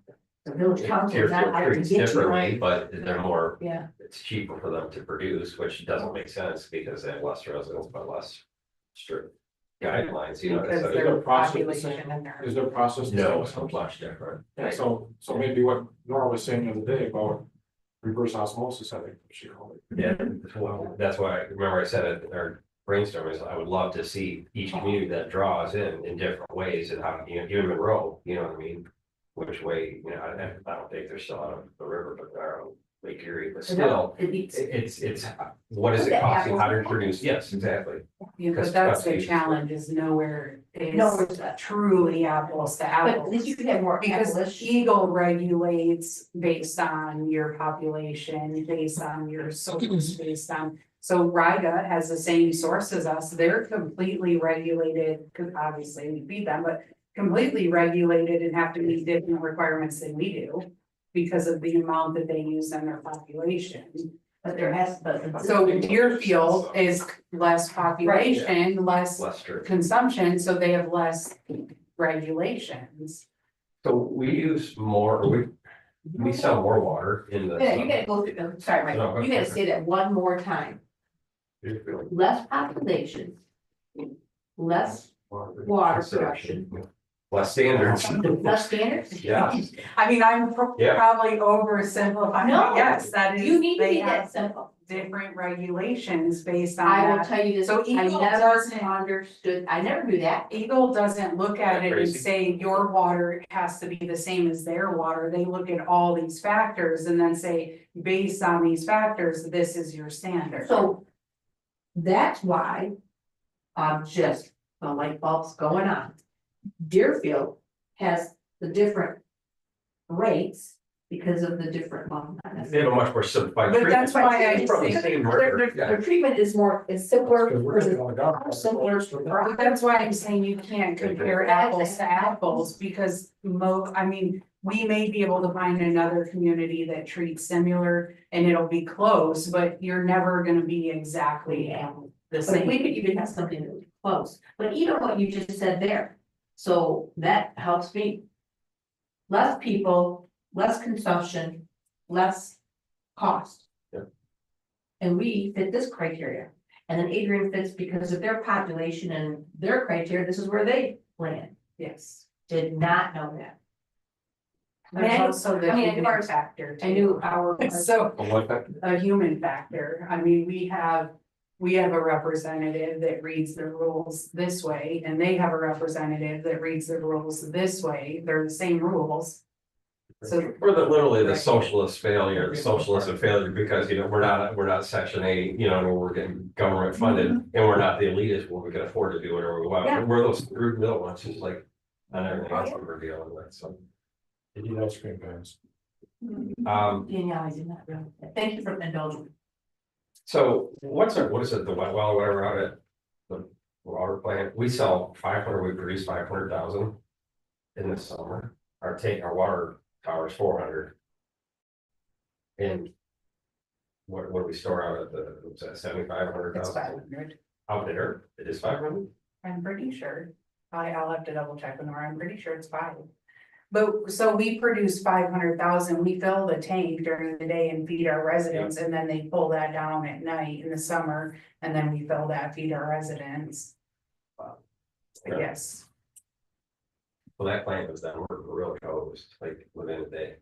the village council is not out to Treats get you. differently, but they're more, Yeah, it's cheaper for them to produce, which doesn't make sense because they have less residents, but less strict guidelines, you know. Because so- Is their their process the population same? and their. Is their process? the No, same? it's much different. Yeah, so maybe what Nora was saying the other day about reverse osmosis, I think she called it. Yeah, that's why, remember I said at our brainstorm is I would love to see each community that draws in different ways and how, you know, even Monroe, you know what I mean? Which way, you know, I don't think they're still out of the river, but they're on Lake Erie, but still, it's, what is it costing, how to produce, yes, exactly. Yeah, Because but that's the that's- challenge is nowhere Nowhere is to- truly apples to but at least apples. you could have more. Because abolition. Eagle regulates based on your population, based on your source, based on. So Riga has the same source as us, they're completely regulated, because obviously we feed them, but completely regulated and have to meet different requirements than we do. Because of the amount that they use in their population. But there has, but. So Deerfield is less population, less Less strict. consumption, so they have less regulations. So we use more, or we sell more water in the. Yeah, you gotta go through, I'm sorry, No, Mike, you gotta say that one more time. Less population. Less water production, Less standards. less standards. Yeah. I mean, I'm Yeah. probably oversimplifying, No, but yes, that is. You need to they be that have simple. Different regulations based on I will that. tell you this, So I Eagle never doesn't- understood, I never knew that. Eagle doesn't look at it and Crazy. say your water has to be the same as their water. They look at all these factors and then say, based on these factors, this is your standard. So. That's why. Just the light bulbs going on. Deerfield has the different. Rates because of the different, well, not They necessarily. have a much more simplified. But treatment. that's why I It's from the say- same Their, river, yeah. their treatment is more, is simpler, Because we're versus on the golf simpler. But that's why I'm saying you can't compare apples to apples, because I mean, we may be able to find another community that treats similar and it'll be close, but you're never gonna be exactly the But we same. could even have something that was close, but even what you just said there, so that helps me. Less people, less consumption, less cost. Yeah. And we fit this criteria, and then Adrian fits because of their population and their criteria, this is where they land, Yes. did not know that. I mean, There's I- also the I mean, I knew human our- factor I knew too. our. So A what factor? a human factor, I mean, we have a representative that reads the rules this way, and they have a representative that reads the rules this way, they're the same rules. So, We're literally the socialist failure, the socialism failure, because, you know, we're not section 8, you know, where we're getting government funded. And we're not the elitist where we can afford to do whatever we want, Yeah. we're those rude middle ones, just like on everything else that we're dealing with, so. They need ice cream guys. Danielle, I did not know that, thank you for indulging. So what is it, the wet well, whatever out at the water plant, we sell 500, we produce 500,000 in the summer. Our water tower is 400. And what do we store out at the, what's that, 7,500 it's thousand 500. out there? It is 500? I'm pretty sure. I'll have to double check with Nora. I'm pretty sure it's 5. But so we produce 500,000, we fill the tank during the day and feed our residents, and then they pull that down at night in the summer. And then we fill that, feed our residents. I guess, Well, that plant was done, we're real close, like within a day.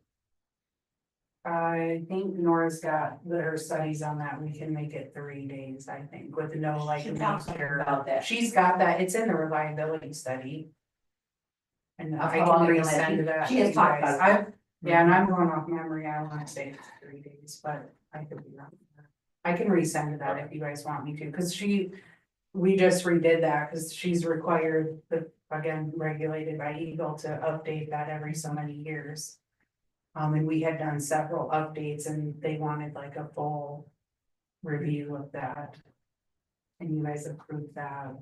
I think Nora's got her studies on that, we can make it 3 days, I think, with no like. She talks major- about that. She's got that, it's in the reliability study. And How I long can ago that resend she- that. she to has you talked guys. about that. Yeah, and I'm going off memory, I wanna say it's 3 days, but I could be wrong. I can resend that if you guys want me to, cause we just redid that, cause she's required, again, regulated by Eagle to update that every so many years. And we had done several updates and they wanted like a full review of that. And you guys approved that.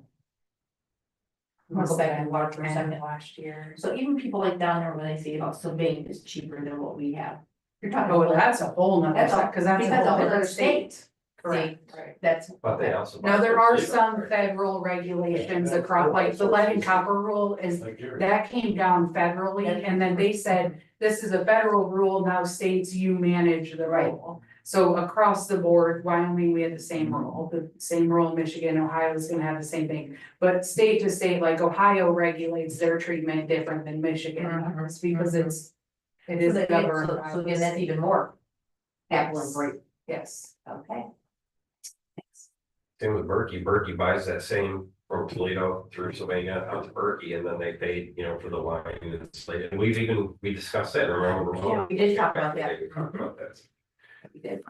I'll go back and Second, watch for a end second. of last year. So even people like down there, when they say, oh, Sylvania is cheaper than what we have. You're talking Oh, about, that's a whole nother, That's a- cause that's a because whole of different other state. states. Correct. that's. But they also. Now, there are some federal regulations across, like the lead and copper rule is, that came down federally, and then they said, this is a federal rule, now states, you manage the rule. So across the board, Wyoming, we had the same rule in Michigan, Ohio is gonna have the same thing. But state to state, like Ohio regulates their treatment different than Michigan does, because it So is that- governed so- by so the then that's state. even more. Apple and grape, Yes, okay. Thanks. Same with Berkey buys that same from Toledo through Sylvania out to Berkey, and then they paid, for the wine and slate, and we discussed that, remember? Yeah, we did talk about that. We talked about that. We did.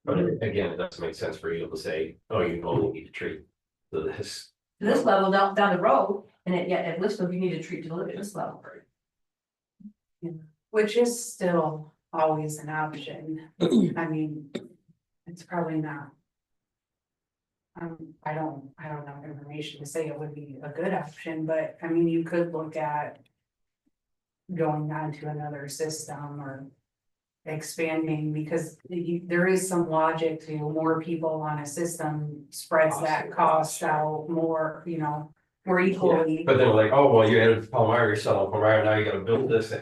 But again, it doesn't make sense for you to say, oh, you only need to treat this. To this level down the road, and yet at Blissfield, you need to treat to live at this level. which is still always an option. I mean, it's probably not. I don't have information to say it would be a good option, but I mean, you could look at. Going on to another system or. Expanding, because there is some logic to more people on a system spreads that cost out more, more equally. But they're like, oh, well, you added Palmyra, you're selling Palmyra, now you gotta build this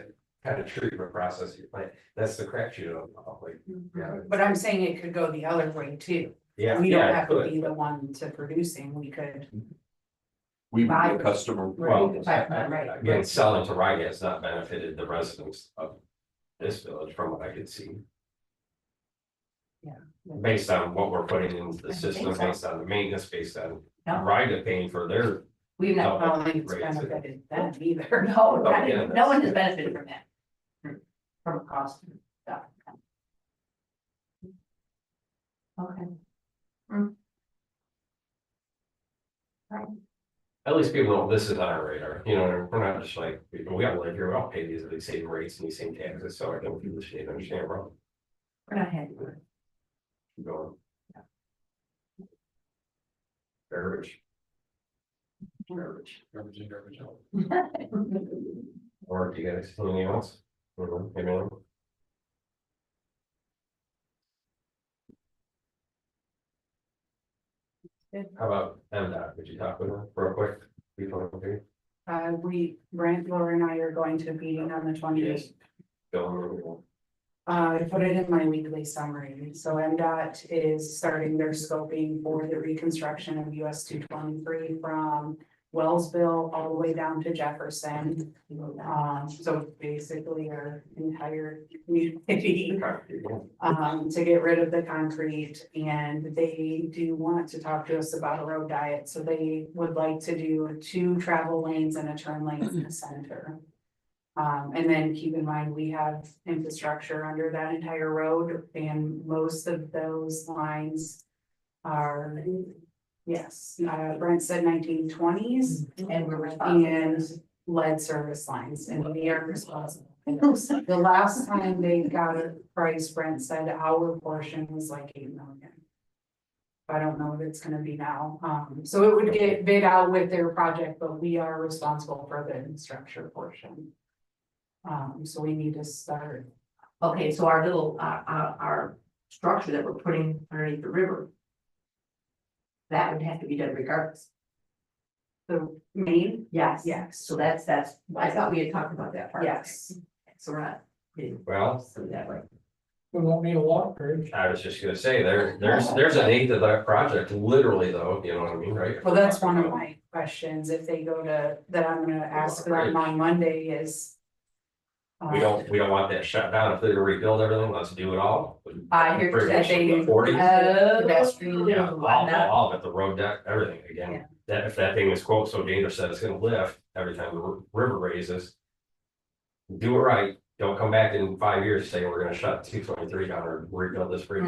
kind of treatment process, you plant, that's the crapshoot of, like, yeah. But I'm saying it could go the other way too. Yeah, We don't yeah, have it to could. be the one to producing, we could. We would be a customer. Well, Right. again, selling to Riga has not benefited the residents of this village from what I could see. Yeah. Based on what we're putting into the I think system, so. based on the maintenance, based on No. Riga paying for their. We've I not, don't think it's Right. benefited them either. no, Oh, yeah, no one has benefited from that. From a cost and stuff. Okay. At least people know this is on our radar, we're not just like, we gotta live here, we all pay these same rates and these same taxes, so I don't feel the state understand, bro. We're not happy with it. Keep going. Garbage. Garbage. Or do you guys, anything else? Anything? How about MDOT, would you talk with them real quick? Before we do? Brent, Laura and I are going to a meeting on the 28th. Go I put it in my weekly summary, so MDOT is starting their scoping for the reconstruction of US 223 from Wellsville all the way down to Jefferson. So basically our entire community, to get rid of the concrete, and they do want to talk to us about a road diet, so they would like to do 2 travel lanes and a turn lane in the center. And then keep in mind, we have infrastructure under that entire road, and most of those lines are, yes, Brent said 1920s. And we're responsible. And lead service lines, and we are responsible. The last time they got a price, Brent said our portion was like 8 million. I don't know what it's gonna be now, so it would get bid out with their project, but we are responsible for the infrastructure portion. So we need to start. Okay, so our little, our structure that we're putting underneath the river. that would have to be done regardless. The main, Yes. yes, So that's, I thought we had talked about that part. yes. So we're not. getting Well, through that way. We won't need a water bridge. I was just gonna say, there's an eighth of that project, literally though, you know what I mean, right? Well, that's one of my questions, if they go to, that I'm gonna ask them on Monday is. We don't want that shut down. If they're gonna rebuild everything, let's do it all. I hear Pretty that much they. 40. Pedestrian Yeah, and whatnot. all of it, the road deck, everything, Yeah. again, that if that thing is quote so dangerous that it's gonna lift every time the river raises. Do it right, don't come back in 5 years, and say we're gonna shut 223 down or rebuild this bridge,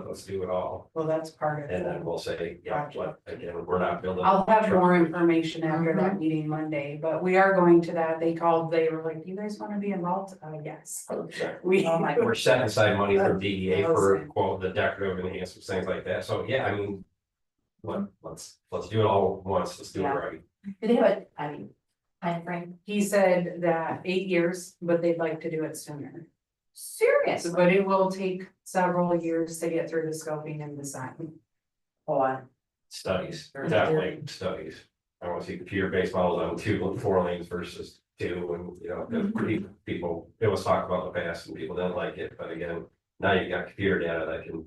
let's do it all. Well, that's part of And then it. we'll say, yeah, what, again, we're not building. I'll have more information after that meeting Monday, but we are going to that. They called, they were like, do you guys wanna be involved? Yes. We. We're setting aside money from DEA for quote, the decorative enhancements, things like that, so yeah, I mean. Let's do it all at once, let's do it Yeah. right. Do they have a, I mean, timeframe? He said that 8 years, but they'd like to do it sooner. Serious? But it will take several years to get through the scoping and design. Oh, Studies, definitely studies. I want to see computer-based models on 2 4 lanes versus 2, and you know, because people, it was talked about in the past and people didn't like it, but again. Now you got computer data that can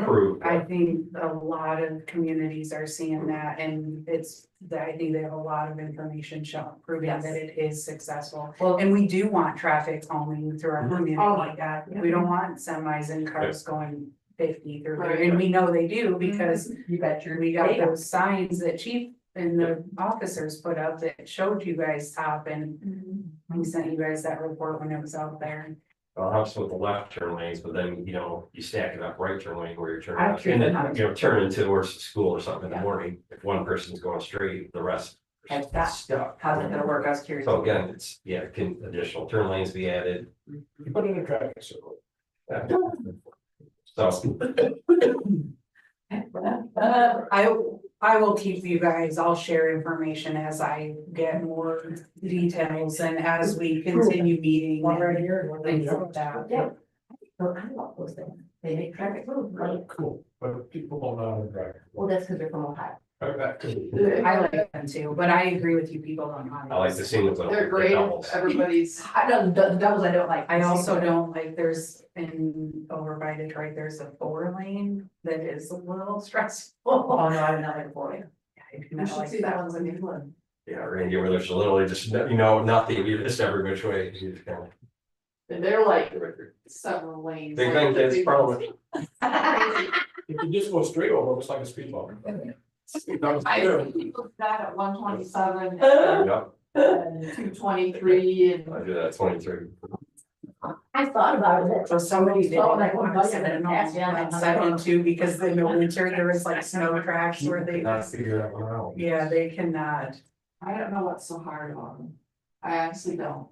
prove. I think a lot of communities are seeing that, and I think they have a lot of information showing, proving Yes. that it is successful. well, And we do want traffic calming through our community. oh my God. We don't want semis and cars going 50 through there, Right. and we know they do because You got your. we got data. those signs that chief and the officers put up that showed you guys stop, and Mhm. we sent you guys that report when it was out there. Well, helps with the left turn lanes, but then, you know, you stack it up right turn lane where you're turning. I'm out. curious And how then, to- you know, turn into towards the school or something in the Yeah. morning, if one person's going straight, the rest. are That's that. Stuck. How's it gonna work? I was curious. So again, it's, yeah, can additional turn lanes be added, You put in a traffic circle. so. I will keep you guys, I'll share information as I get more details and as we continue meeting. One right here and one right Things there. like that. Yeah. Well, I love those things. They make traffic move, right? Cool, but people don't know how to drive. Well, that's because they're from Ohio. I like them too, but I agree with you, people don't know. I like to see the. They're great, doubles. everybody's. I don't, the doubles I don't like. I also don't like, there's over by Detroit, there's a 4 lane that is a little stressful. Oh, no, I would not like a four. I do You not should like see that that one's in England. Yeah, Randy, where there's literally just, you know, nothing, you're just every which way, you just kind of. And they're like several lanes. Big like thing, the kids, big probably. ones. If you just go straight over, it's like a speed bump. I see people do that at 127 Yep, and 223 and. I do that 23. I thought about it. So somebody did. Oh, like one bus and then pass down Like that 72 because in the winter there was like snow tracks where they, Not figure that one out. yeah, they cannot. I don't know what's so hard about them. I actually don't.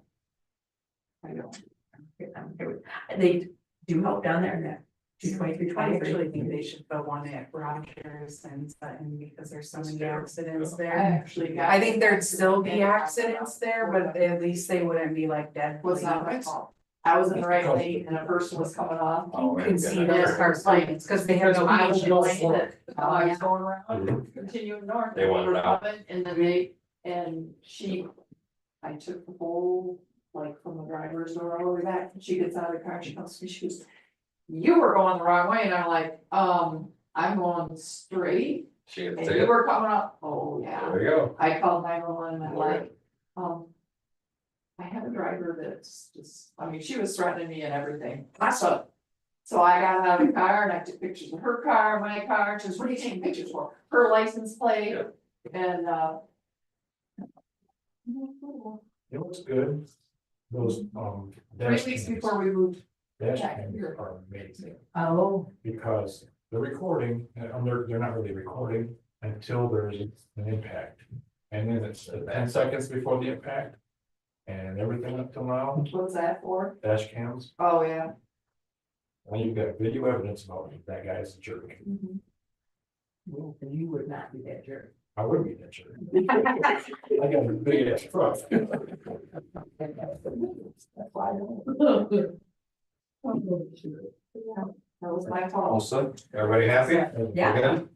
I don't. They do help down there in that 223, I 23. actually think they should put one at Rogers and Sutton because there's so many accidents I there. actually got. I think there'd still be accidents there, but at least they wouldn't be like dead. Was not my fault. I was in the right lane and a person was coming off. Oh, You can yeah, see yeah, those yeah. cars lanes because they have no. I was patience. going it, I was going around, Mhm. continuing north. They wanted we were out. coming, and then and I took the whole, like, from the driver's door all the way back, and she gets out of the car, she comes to me, she goes, you were going the wrong way, and I'm like, I'm going straight, She had to and take you it. were coming up, oh, yeah. There you go. I called 911 and I'm like, I have a driver that's just, I mean, she was threatening me and everything. So I got out of the car and I took pictures of her car, my car, she goes, what are you taking pictures for? Her license plate Yep. and, You know what's good? Those, 3 weeks before we moved. dash back cams here. are amazing, Oh, because the recording, and they're not really recording until there's an impact. And then it's 10 seconds before the impact. And everything up till now, What's that for? dash cams, Oh, yeah. and you've got video evidence about that guy's a jerk. well, then you would not be that jerk. I would be that jerk. I got a big ass truck. That's why I don't. That was my fault. All set, everybody happy? Yeah. We're good?